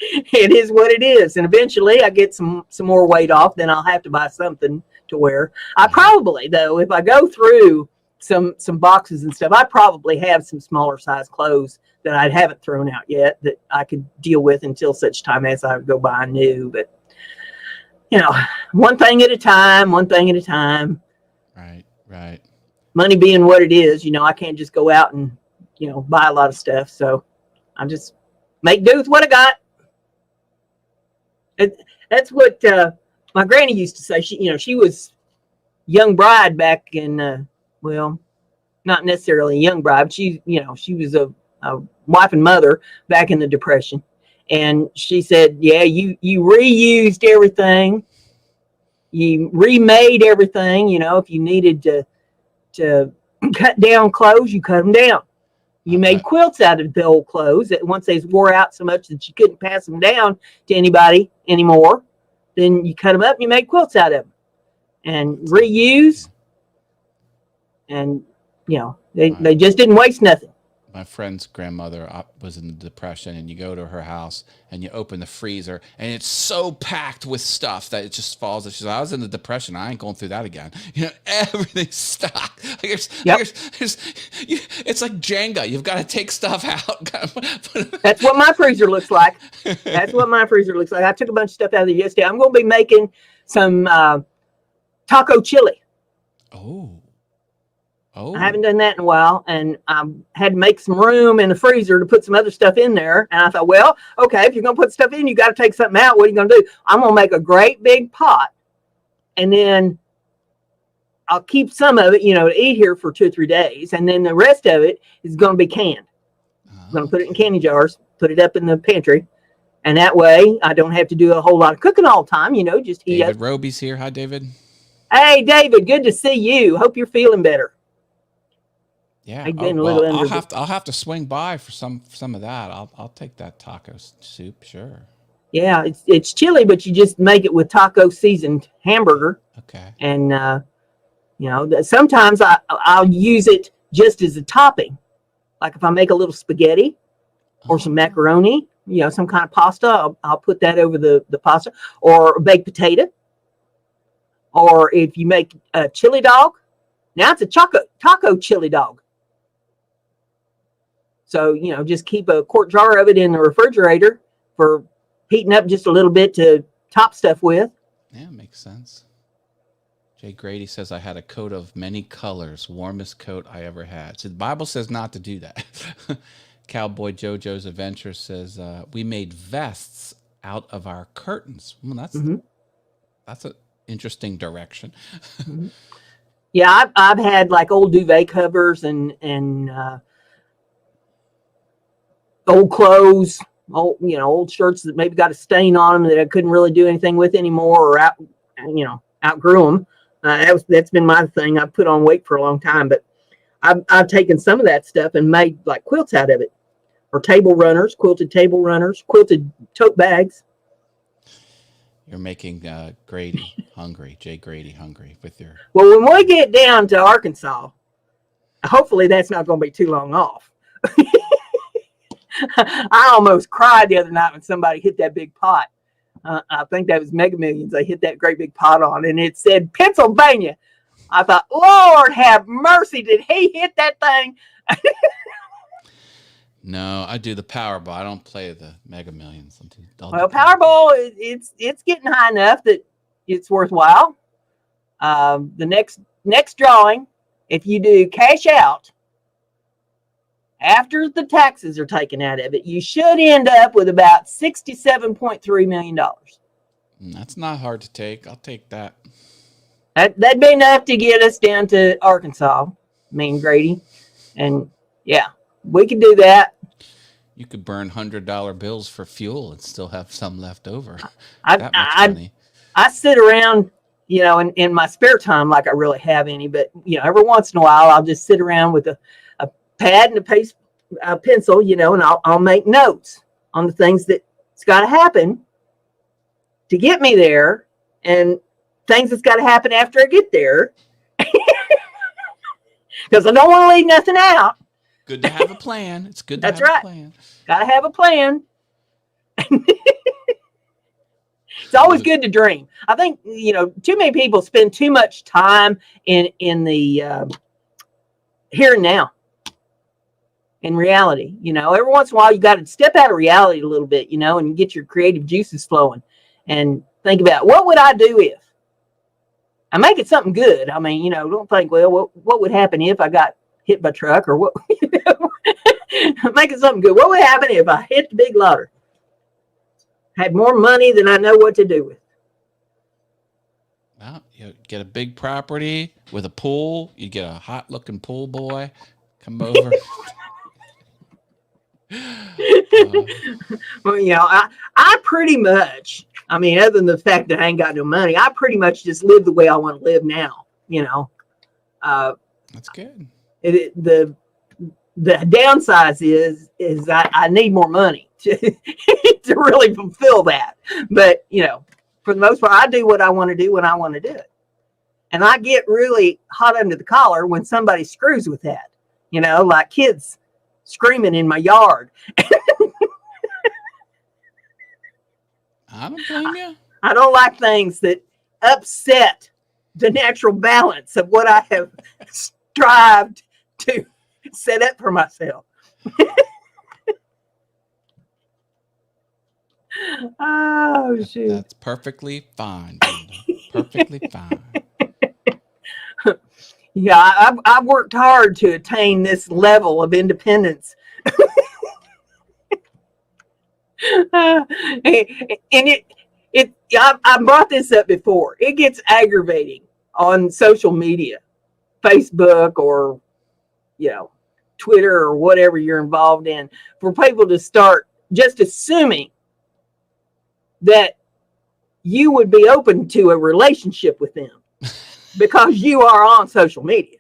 It is what it is. And eventually I get some more weight off, then I'll have to buy something to wear. I probably, though, if I go through some boxes and stuff, I probably have some smaller size clothes that I haven't thrown out yet that I could deal with until such time as I go buy new. But, you know, one thing at a time. Right. Money being what it is, you know, I can't just go out and, you know, buy a lot of stuff. So I just make do with what I got. That's what my granny used to say. She was young bride back in, well, not necessarily a young bride. But she was a wife and mother back in the Depression. And she said, yeah, you reused everything. You remade everything. You know, if you needed to cut down clothes, you cut them down. You made quilts out of the old clothes that once they wore out so much that you couldn't pass them down to anybody anymore, then you cut them up and you made quilts out of them. And reuse. And, you know, they just didn't waste nothing. My friend's grandmother was in the Depression, and you go to her house and you open the freezer and it's so packed with stuff that it just falls. She's like, I was in the Depression. I ain't going through that again. You know, everything's stocked. It's like Jenga. You've got to take stuff out. That's what my freezer looks like. I took a bunch of stuff out of there yesterday. I'm going to be making some taco chili. I haven't done that in a while, and I had to make some room in the freezer to put some other stuff in there. And I thought, well, okay, if you're going to put stuff in, you got to take something out. What are you going to do? I'm going to make a great big pot, and then I'll keep some of it, you know, to eat here for 2 or 3 days, and then the rest of it is going to be canned. I'm going to put it in candy jars, put it up in the pantry, and that way I don't have to do a whole lot of cooking all the time, you know, just heat up. David Roby's here. Hi, David. Hey, David, good to see you. Hope you're feeling better. Yeah, I'll have to swing by for some of that. I'll take that taco soup, sure. Yeah, it's chili, but you just make it with taco seasoned hamburger. Okay. And you know, sometimes I'll use it just as a topping, like if I make a little spaghetti or some macaroni, you know, some kind of pasta, I'll put that over the pasta, or a baked potato, or if you make a chili dog, now it's a taco chili dog. So, you know, just keep a quart jar of it in the refrigerator for heating up just a little bit to top stuff with. Yeah, makes sense. Jay Grady says, I had a coat of many colors, warmest coat I ever had. So the Bible says not to do that. Cowboy JoJo's Adventure says, we made vests out of our curtains. Well, that's an interesting direction. Yeah, I've had like old duvet covers and old clothes, old shirts that maybe got a stain on them that I couldn't really do anything with anymore, or outgrew them. That's been my thing. I've put on weight for a long time, but I've taken some of that stuff and made like quilts out of it. or table runners, quilted table runners, quilted tote bags. You're making Grady hungry, Jay Grady hungry with your. Well, when we get down to Arkansas, hopefully that's not going to be too long off. I almost cried the other night when somebody hit that big pot. I think that was Mega Millions. They hit that great big pot on, and it said Pennsylvania. I thought, Lord have mercy, did he hit that thing? No, I do the Powerball. I don't play the Mega Millions. Well, Powerball, it's getting high enough that it's worthwhile. The next drawing, if you do cash out after the taxes are taken out of it, you should end up with about $67.3 million. That's not hard to take. I'll take that. That'd be enough to get us down to Arkansas, Grady. And yeah, we could do that. You could burn $100 bills for fuel and still have some left over. I sit around, in my spare time, like I really have any, but every once in a while I'll just sit around with a pad and a pencil, and I'll make notes on the things that's got to happen to get me there, and things that's got to happen after I get there, because I don't want to leave nothing out. Good to have a plan. It's good to That's have right. a plan. Got to have a plan. It's always good to dream. I think, too many people spend too much time in the here and now. In reality, every once in a while you got to step out of reality a little bit, and get your creative juices flowing and think about, what would I do if I make it something good? I mean, don't think, well, what would happen if I got hit by a truck, or what? Make it something good. What would happen if I hit the big lottery? Had more money than I know what to do with. Well, you get a big property with a pool. You get a hot looking pool boy come over. Well, I pretty much, other than the fact that I ain't got no money, I pretty much just live the way I want to live now. That's good. The downside is I need more money to really fulfill that. But for the most part, I do what I want to do when I want to do it, and I get really hot under the collar when somebody screws with that. Like kids screaming in my yard. I don't blame you. I don't like things that upset the natural balance of what I have strived to set up for myself. Oh, shoot. That's perfectly fine, Brenda. Perfectly fine. Yeah, I've worked hard to attain this level of independence. And I brought this up before. It gets aggravating on social media, Facebook or Twitter or whatever you're involved in, for people to start just assuming that you would be open to a relationship with them because you are on social media.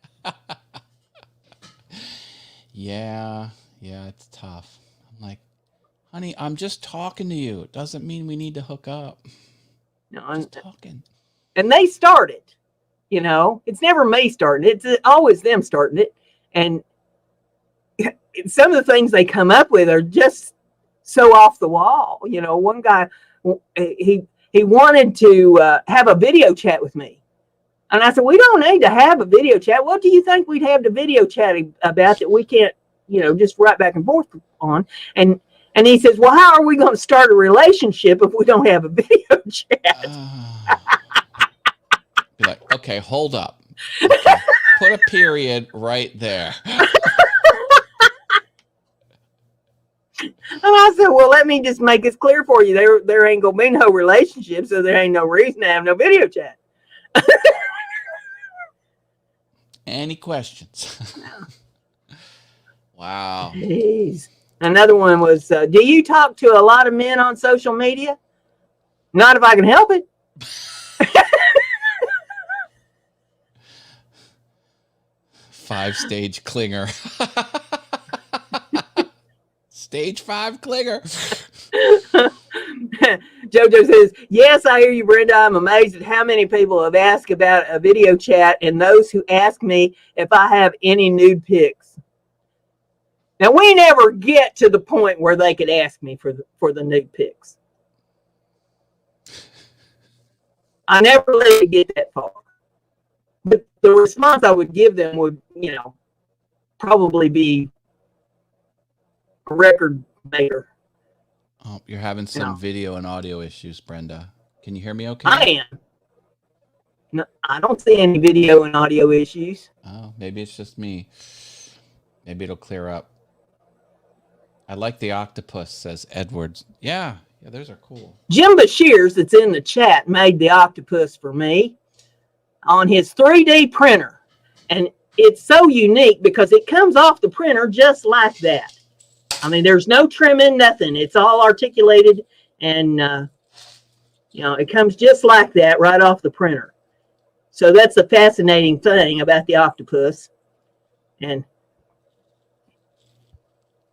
Yeah, it's tough. I'm like, honey, I'm just talking to you. It doesn't mean we need to hook up. No, I'm just talking. And they start it. It's never me starting it. It's always them starting it. And some of the things they come up with are just so off the wall. One guy, he wanted to have a video chat with me. And I said, we don't need to have a video chat. What do you think we'd have the video chat about that we can't, just right back and forth on? And he says, well, how are we going to start a relationship if we don't have a video chat? Be like, okay, hold up. Okay, put a period right there. And I said, well, let me just make this clear for you. There ain't going to be no relationship, so there ain't no reason to have no video chat. Any questions? Wow. Jeez. Another one was, do you talk to a lot of men on social media? Not if I can help it. 5-stage clinger. Stage 5 clinger. Jojo says, yes, I hear you, Brenda. I'm amazed at how many people have asked about a video chat and those who ask me if I have any nude pics. Now, we never get to the point where they could ask me for the nude pics. I never let it get that far. But the response I would give them would, probably be a record maker. Oh, you're having some video and audio issues, Brenda. Can you hear me okay? I am. No, I don't see any video and audio issues. Oh, maybe it's just me. Maybe it'll clear up. I like the octopus, says Edwards. Yeah, those are cool. Jim Bashir's that's in the chat made the octopus for me on his 3D printer. And it's so unique because it comes off the printer just like that. I mean, there's no trimming, nothing. It's all articulated and, it comes just like that right off the printer. So that's the fascinating thing about the octopus. And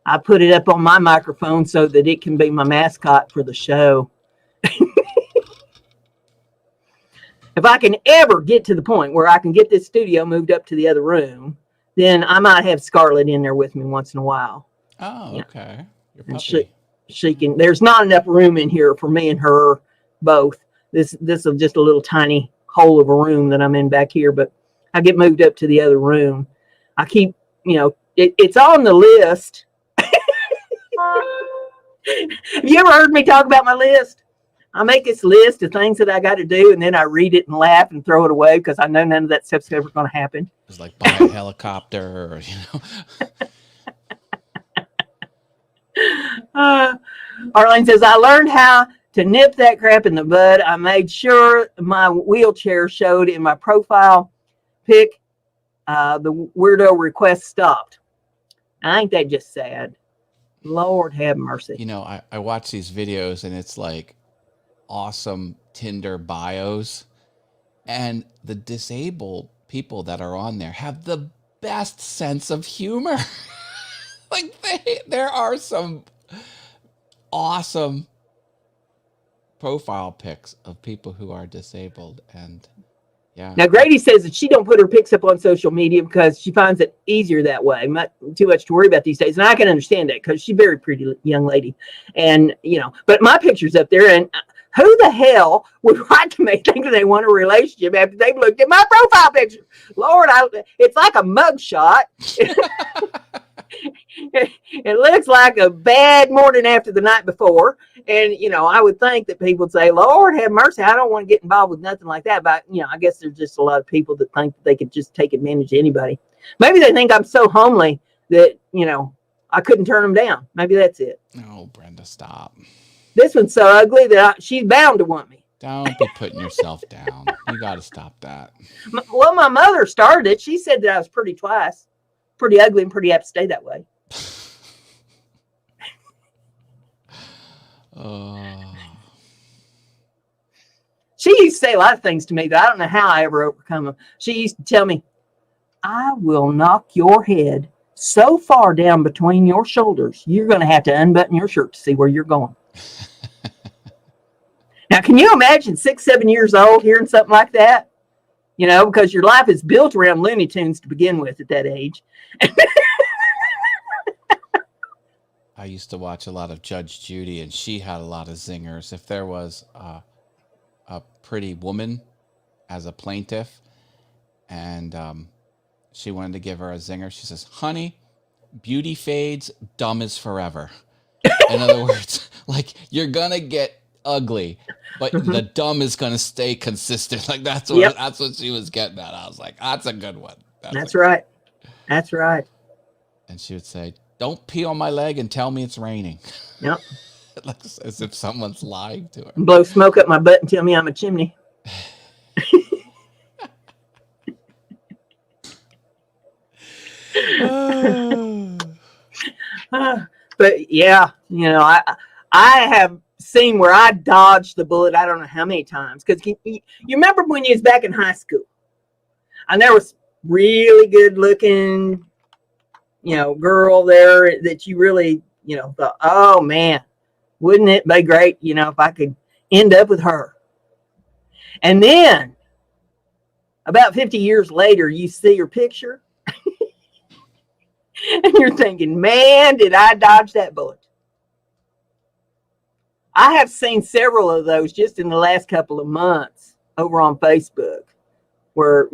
I put it up on my microphone so that it can be my mascot for the show. If I can ever get to the point where I can get this studio moved up to the other room, then I might have Scarlett in there with me once in a while. Oh, okay. Your And puppy. she can. There's not enough room in here for me and her both. This is just a little tiny hole of a room that I'm in back here, but I get moved up to the other room. I keep, it's on the list. Have you ever heard me talk about my list? I make this list of things that I got to do, and then I read it and laugh and throw it away because I know none of that stuff's ever going to happen. It's like buy a helicopter, or, Arlene says, I learned how to nip that crap in the bud. I made sure my wheelchair showed in my profile pic. The weirdo request stopped. Ain't that just sad? Lord have mercy. I watch these videos and it's like awesome Tinder bios, and the disabled people that are on there have the best sense of humor. Like there are some awesome profile pics of people who are disabled, and yeah. Now Grady says that she don't put her pics up on social media because she finds it easier that way. Not too much to worry about these days, and I can understand that because she's a very pretty young lady, and But my picture's up there, and who the hell would write to me thinking they want a relationship after they've looked at my profile picture? Lord, it's like a mugshot. It looks like a bad morning after the night before. And, I would think that people would say, Lord have mercy, I don't want to get involved with nothing like that. But, I guess there's just a lot of people that think that they could just take advantage of anybody. Maybe they think I'm so homely that, I couldn't turn them down. Maybe that's it. Oh, Brenda, stop. This one's so ugly that she's bound to want me. Don't be putting yourself down. You got to stop that. Well, my mother started it. She said that I was pretty twice. Pretty ugly and pretty apt to stay that way. She used to say a lot of things to me that I don't know how I ever overcome them. She used to tell me, I will knock your head so far down between your shoulders, you're going to have to unbutton your shirt to see where you're going. Now, can you imagine 6, 7 years old hearing something like that? Because your life is built around Looney Tunes to begin with at that age. I used to watch a lot of Judge Judy, and she had a lot of zingers. If there was a pretty woman as a plaintiff, and she wanted to give her a zinger, she says, honey, beauty fades, dumb is forever. In other words, like, you're going to get ugly, but the dumb is going to stay consistent. Like, that's what she was getting at. I was like, that's a good one. That's right. That's right. And she would say, don't pee on my leg and tell me it's raining. Yep. Like, as if someone's lying to her. Blow smoke up my butt and tell me I'm a chimney. But yeah, I have seen where I dodged the bullet. I don't know how many times. Because you remember when you was back in high school, and there was really good looking, girl there that you really, thought, oh man, wouldn't it be great, if I could end up with her. And then about 50 years later, you see her picture and you're thinking, man, did I dodge that bullet? I have seen several of those just in the last couple of months over on Facebook where,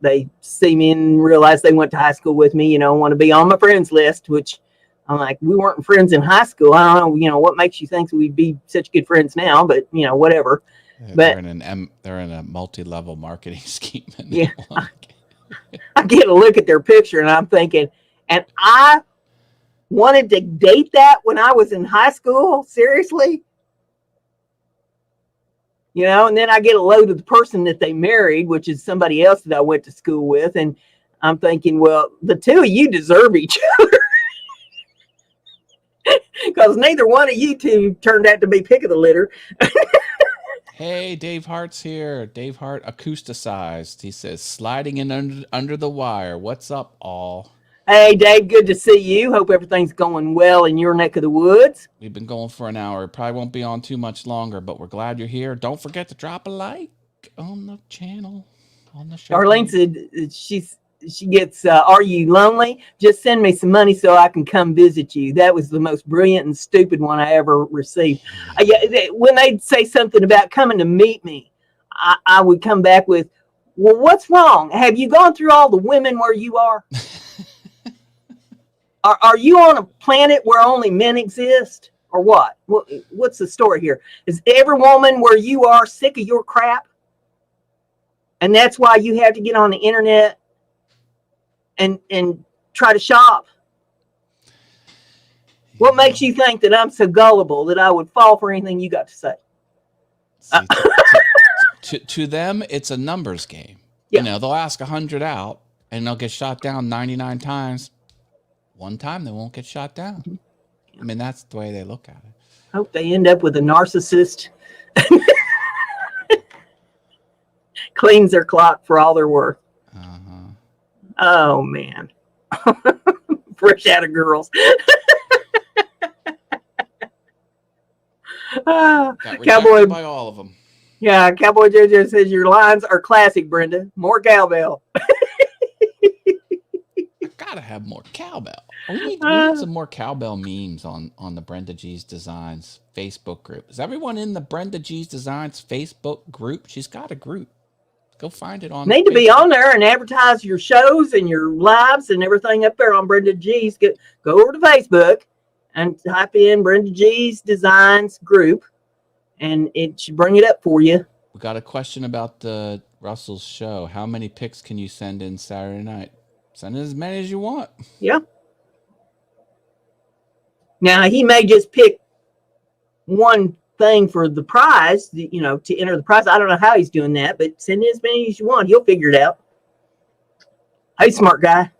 they see me and realize they went to high school with me, want to be on my friends list, which I'm like, we weren't friends in high school. I don't know, what makes you think we'd be such good friends now, but, whatever. They're in a multi-level marketing scheme. Yeah. I get a look at their picture and I'm thinking, and I wanted to date that when I was in high school. Seriously? And then I get a load of the person that they married, which is somebody else that I went to school with. And I'm thinking, well, the two of you deserve each other. Because neither one of you two turned out to be pick of the litter. Hey, Dave Hart's here. Dave Hart acousticized. He says, sliding in under the wire. What's up, all? Hey, Dave, good to see you. Hope everything's going well in your neck of the woods. We've been going for an hour. It probably won't be on too much longer, but we're glad you're here. Don't forget to drop a like on the channel, on the show. Darlene said she gets, are you lonely? Just send me some money so I can come visit you. That was the most brilliant and stupid one I ever received. When they'd say something about coming to meet me, I would come back with, well, what's wrong? Have you gone through all the women where you are? Are you on a planet where only men exist? Or what? What's the story here? Is every woman where you are sick of your crap? And that's why you have to get on the internet and try to shop? What makes you think that I'm so gullible that I would fall for anything you got to say? See, to them, it's a numbers game. Yeah. They'll ask 100 out and they'll get shot down 99 times. One time they won't get shot down. I mean, that's the way they look at it. I hope they end up with a narcissist. Cleans their clock for all they're worth. Uh-huh. Oh, man. Fresh out of girls. Got Cowboy by all of them. Yeah, Cowboy JoJo says your lines are classic, Brenda. More cowbell. Gotta have more cowbell. We need some more cowbell memes on the BrendaG's Designs Facebook group. Is everyone in the BrendaG's Designs Facebook group? She's got a group. Go find it on. Need to be on there and advertise your shows and your lives and everything up there on BrendaG's. Go over to Facebook and type in BrendaG's Designs group, and it should bring it up for you. We got a question about the Russell's show. How many pics can you send in Saturday night? Send as many as you want. Yeah. Now, he may just pick one thing for the prize, to enter the prize. I don't know how he's doing that, but send in as many as you want. He'll figure it out. Hey, smart guy.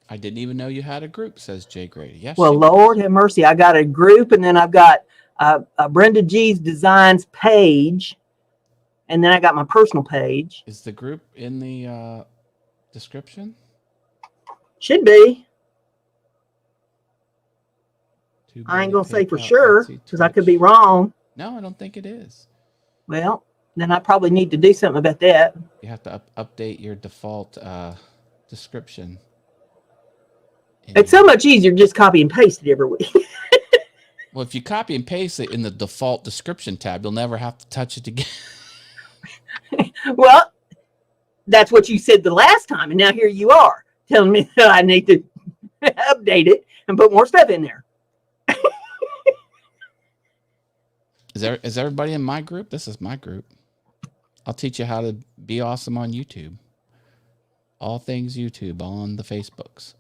I didn't even know you had a group, says Jay Grady. Yes. Well, Lord have mercy. I got a group, and then I've got a BrendaG's Designs page, and then I got my personal page. Is the group in the description? Should be. I ain't going to say for sure because I could be wrong. No, I don't think it is. Well, then I probably need to do something about that. You have to update your default description. It's so much easier to just copy and paste it every week. Well, if you copy and paste it in the default description tab, you'll never have to touch it again. Well, that's what you said the last time, and now here you are telling me that I need to update it and put more stuff in there. Is everybody in my group? This is my group. I'll teach you how to be awesome on YouTube. All things YouTube on the Facebooks.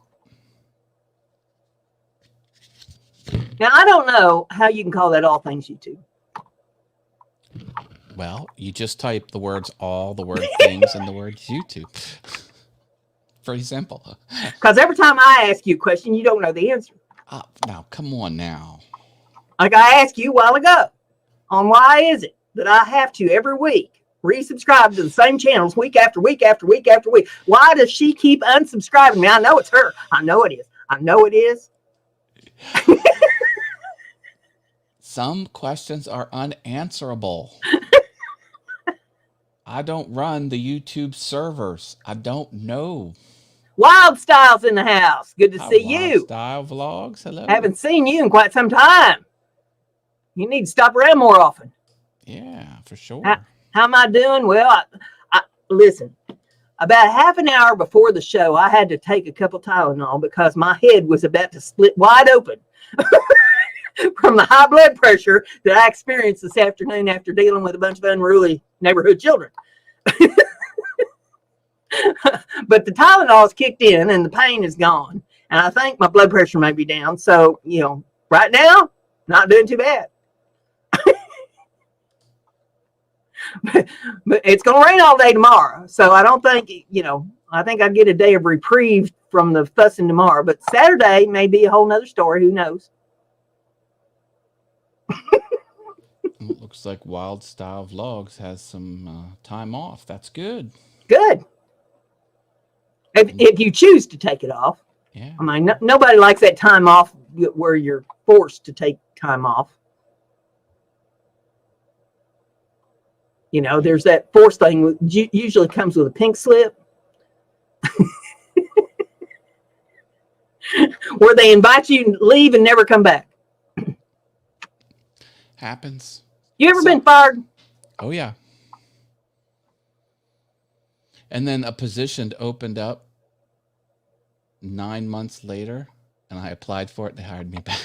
Now, I don't know how you can call that all things YouTube. Well, you just type the words all, the word things, and the words YouTube. Pretty simple. Because every time I ask you a question, you don't know the answer. Now, come on now. Like I asked you a while ago on why is it that I have to every week resubscribe to the same channels week after week after week after week. Why does she keep unsubscribing me? I know it's her. I know it is. I know it is. Some questions are unanswerable. I don't run the YouTube servers. I don't know. Wild Styles in the house. Good to Hi, see Wild you. Style Vlogs. Hello. Haven't seen you in quite some time. You need to stop around more often. Yeah, for sure. How am I doing? Well, I listen. About half an hour before the show, I had to take a couple Tylenol because my head was about to split wide open from the high blood pressure that I experienced this afternoon after dealing with a bunch of unruly neighborhood children. But the Tylenol's kicked in and the pain is gone. And I think my blood pressure may be down. So, right now, not doing too bad. But it's going to rain all day tomorrow. So I don't think, I think I'll get a day of reprieve from the fussing tomorrow. But Saturday may be a whole nother story. Who knows? It looks like Wild Style Vlogs has some time off. That's good. Good. If you choose to take it off. Yeah. I mean, nobody likes that time off where you're forced to take time off. There's that forced thing usually comes with a pink slip where they invite you to leave and never come back. Happens. You ever been fired? Oh, yeah. And then a position opened up 9 months later, and I applied for it. They hired me back.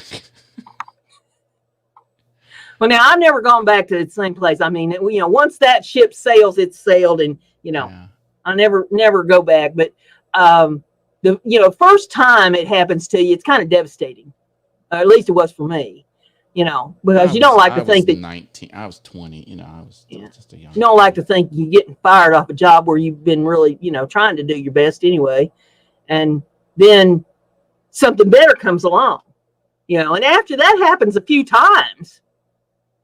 Well, now I've never gone back to the same place. I mean, once that ship sails, it's sailed, and Yeah. I never go back. But the first time it happens to you, it's kind of devastating. At least it was for me. Because you don't like to think that 19. I was 20. I was just a young. You don't like to think you're getting fired off a job where you've been really, trying to do your best anyway, and then something better comes along. And after that happens a few times,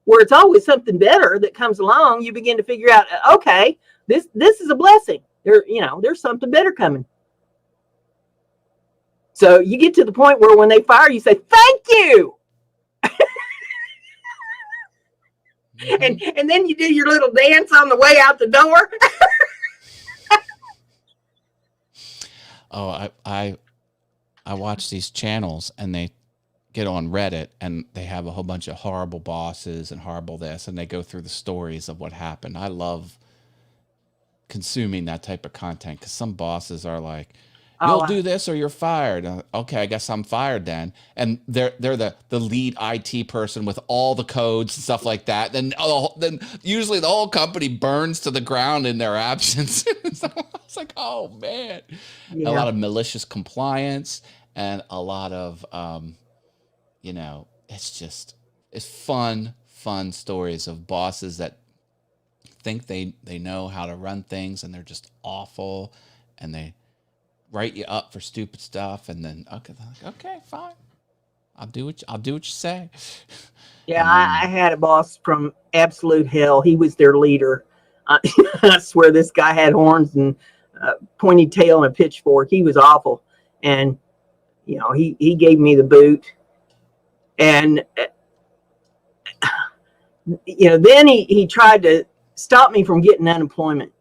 where it's always something better that comes along, you begin to figure out, okay, this is a blessing. There's something better coming. So you get to the point where when they fire you, say, thank you. And then you do your little dance on the way out the door. Oh, I watch these channels and they get on Reddit and they have a whole bunch of horrible bosses and horrible this, and they go through the stories of what happened. I love consuming that type of content because some bosses are like, you'll do this or you're fired. Okay, I guess I'm fired then. And they're the lead IT person with all the codes and stuff like that. Then usually the whole company burns to the ground in their absence. So it's like, oh man. Yeah. A lot of malicious compliance and a lot of it's fun stories of bosses that think they know how to run things and they're just awful, and they write you up for stupid stuff, and then okay, fine, I'll do what you say. Yeah, I had a boss from absolute hell. He was their leader. I swear this guy had horns and pointy tail and a pitchfork. He was awful, and he gave me the boot, and then he tried to stop me from getting unemployment,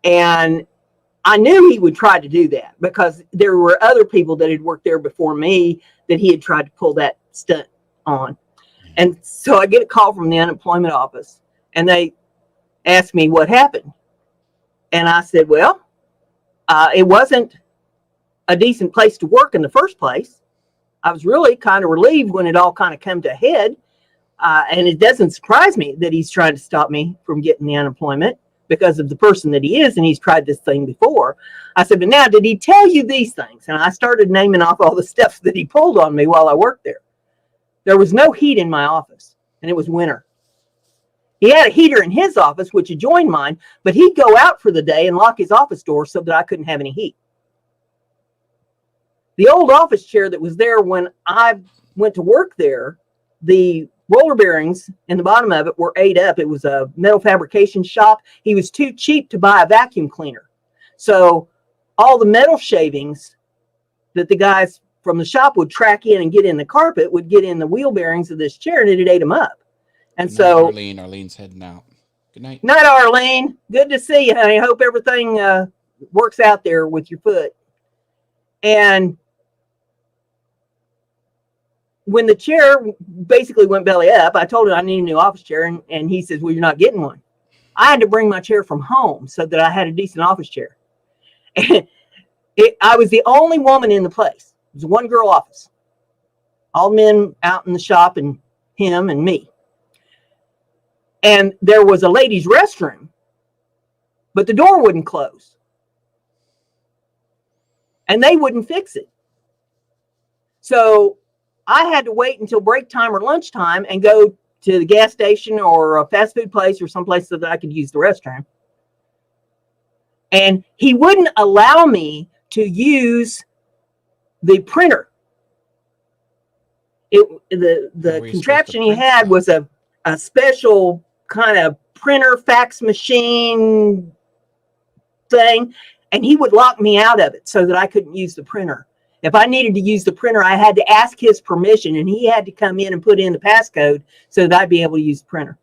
and I knew he would try to do that because there were other people that had worked there before me that he had tried to pull that stunt on. And so I get a call from the unemployment office and they asked me what happened. And I said, well, it wasn't a decent place to work in the first place. I was really kind of relieved when it all kind of came to a head. And it doesn't surprise me that he's trying to stop me from getting the unemployment, because of the person that he is, and he's tried this thing before. I said, but now, did he tell you these things? And I started naming off all the stuff that he pulled on me while I worked there. There was no heat in my office, and it was winter. He had a heater in his office, which adjoined mine, but he'd go out for the day and lock his office door so that I couldn't have any heat. The old office chair that was there when I went to work there, the roller bearings in the bottom of it were ate up. It was a metal fabrication shop. He was too cheap to buy a vacuum cleaner. So all the metal shavings that the guys from the shop would track in and get in the carpet, would get in the wheel bearings of this chair, and it ate them up. And Good night, so, Arlene. Arlene's heading out. Good night. night, Arlene. Good to see you, honey. Hope everything works out there with your foot. And when the chair basically went belly up, I told him I need a new office chair, and he says, well, you're not getting one. I had to bring my chair from home so that I had a decent office chair. And I was the only woman in the place. It was a one-girl office. All men out in the shop and him and me. And there was a ladies' restroom, but the door wouldn't close. And they wouldn't fix it. So I had to wait until break time or lunchtime and go to the gas station or a fast food place or someplace so that I could use the restroom. And he wouldn't allow me to use the printer. The contraption he had was a special kind of printer fax machine thing, and he would lock me out of it so that I couldn't use the printer. If I needed to use the printer, I had to ask his permission, and he had to come in and put in the passcode so that I'd be able to use the printer.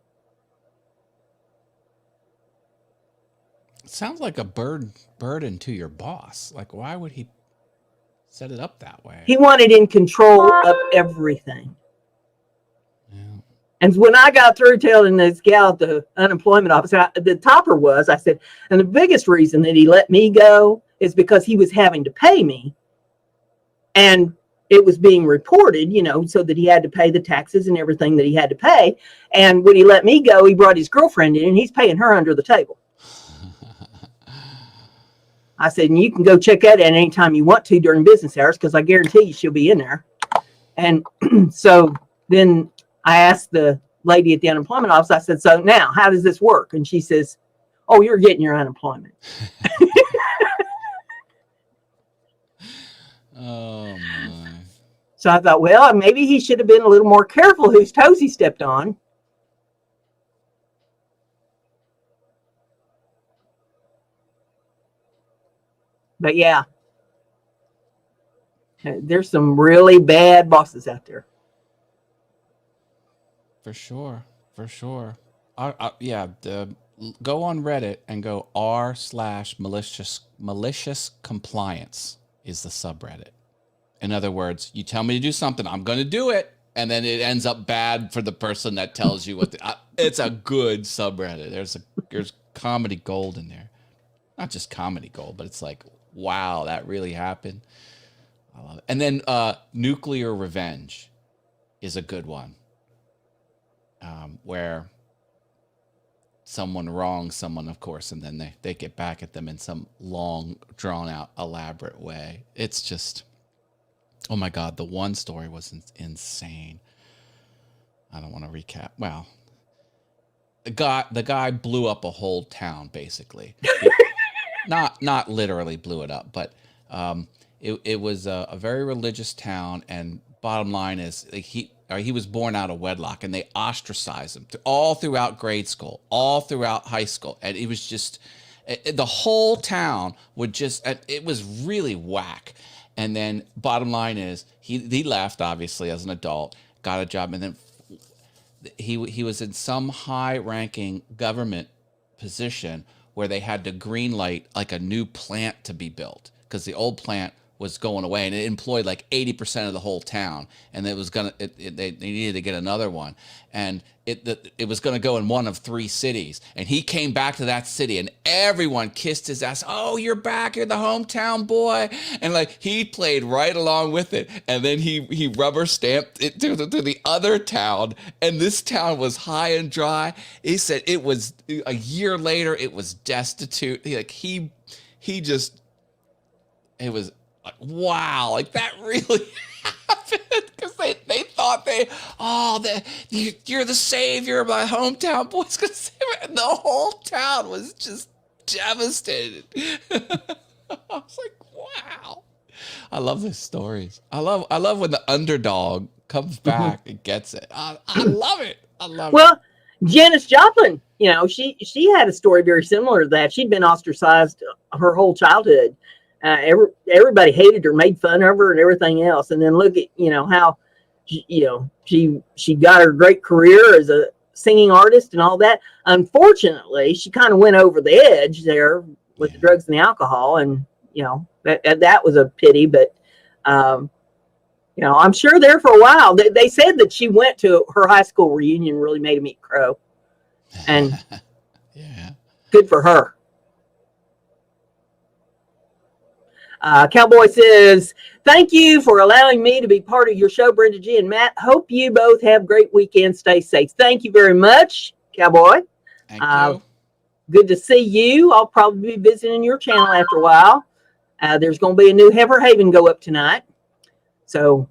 It sounds like a burden to your boss. Like, why would he set it up that way? He wanted in control of everything. Yeah. And when I got through telling this gal at the unemployment office, the topper was, I said, and the biggest reason that he let me go is because he was having to pay me. And it was being reported, so that he had to pay the taxes and everything that he had to pay. And when he let me go, he brought his girlfriend in and he's paying her under the table. I said, and you can go check that at any time you want to during business hours, because I guarantee you she'll be in there. And so then I asked the lady at the unemployment office, I said, so now how does this work? And she says, oh, you're getting your unemployment. Oh, my. So I thought, well, maybe he should have been a little more careful whose toes he stepped on. But yeah, there's some really bad bosses out there. For sure. Yeah, go on Reddit and go r/malicious compliance is the subreddit. In other words, you tell me to do something, I'm going to do it, and then it ends up bad for the person that tells you what. It's a good subreddit. There's comedy gold in there. Not just comedy gold, but it's like, wow, that really happened. I love it. And then nuclear revenge is a good one, where someone wrongs someone, of course, and then they get back at them in some long, drawn-out, elaborate way. It's just, oh my God, the one story was insane. I don't want to recap. Well, the guy blew up a whole town, basically. Not literally blew it up, but it was a very religious town, and bottom line is he was born out of wedlock, and they ostracized him all throughout grade school, all throughout high school, and it was just the whole town would just, it was really whack. And then bottom line is he left, obviously, as an adult, got a job, and then he was in some high-ranking government position where they had to green light like a new plant to be built because the old plant was going away, and it employed like 80% of the whole town, and it was they needed to get another one, and it was gonna go in one of 3 cities, and he came back to that city, and everyone kissed his ass. Oh, you're back, you're the hometown boy, and like he played right along with it, and then he rubber stamped it to the other town, and this town was high and dry. He said it was a year later, it was destitute. He just, it was like, wow, like that really happened, because they thought you're the savior of my hometown boys, and the whole town was just devastated. I was like, wow. I love these stories. I love when the underdog comes back and gets it. I love it. Well, Janis Joplin, she had a story very similar to that. She'd been ostracized her whole childhood. everybody hated her, made fun of her, and everything else. And then look at how she got her great career as a singing artist and all that. Unfortunately, she kind of went over the edge there with the drugs and the alcohol, and that was a pity. But I'm sure there for a while they said that she went to her high school reunion, really made him eat crow, and yeah, good for her. Cowboy says, thank you for allowing me to be part of your show, BrendaG and Matt. Hope you both have great weekend. Stay safe. Thank you very much, Cowboy. Thank you. Good to see you. I'll probably be visiting your channel after a while. There's going to be a new Heifer Haven go up tonight. So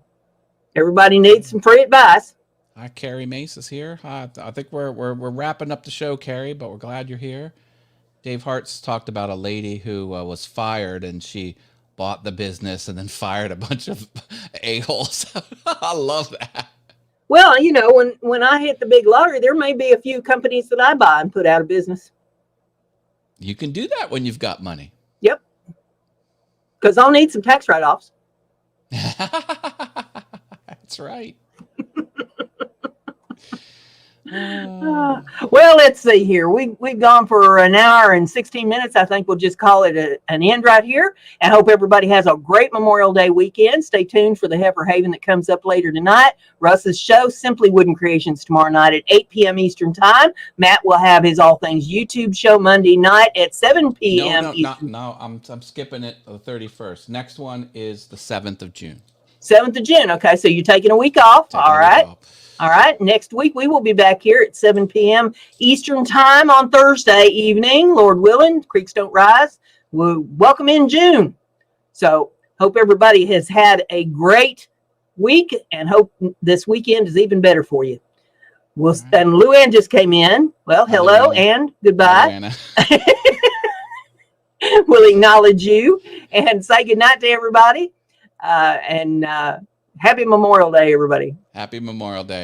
everybody needs some free advice. Hi, Carrie Mace is here. I think we're wrapping up the show, Carrie, but we're glad you're here. Dave Hart's talked about a lady who was fired, and she bought the business and then fired a bunch of a-holes. I love that. Well, when I hit the big lottery, there may be a few companies that I buy and put out of business. You can do that when you've got money. Yep. Because I'll need some tax write-offs. That's right. Well, let's see here. We've gone for an hour and 16 minutes. I think we'll just call it an end right here. And hope everybody has a great Memorial Day weekend. Stay tuned for the Heifer Haven that comes up later tonight. Russ's show, Simply Wooden Creations, tomorrow night at 8 p.m. Eastern Time. Matt will have his All Things YouTube show Monday night at 7 p.m. Eastern. No, I'm skipping it the 31st. Next one is the 7th of June. 7th of June. Okay, so you're taking a week off. All right. All right. Next week, we will be back here at 7 p.m. Eastern Time on Thursday evening. Lord willing, creeks don't rise. We'll welcome in June. So hope everybody has had a great week and hope this weekend is even better for you. And Luann just came in. Well, hello and goodbye. We'll acknowledge you and say goodnight to everybody. And happy Memorial Day, everybody. Happy Memorial Day.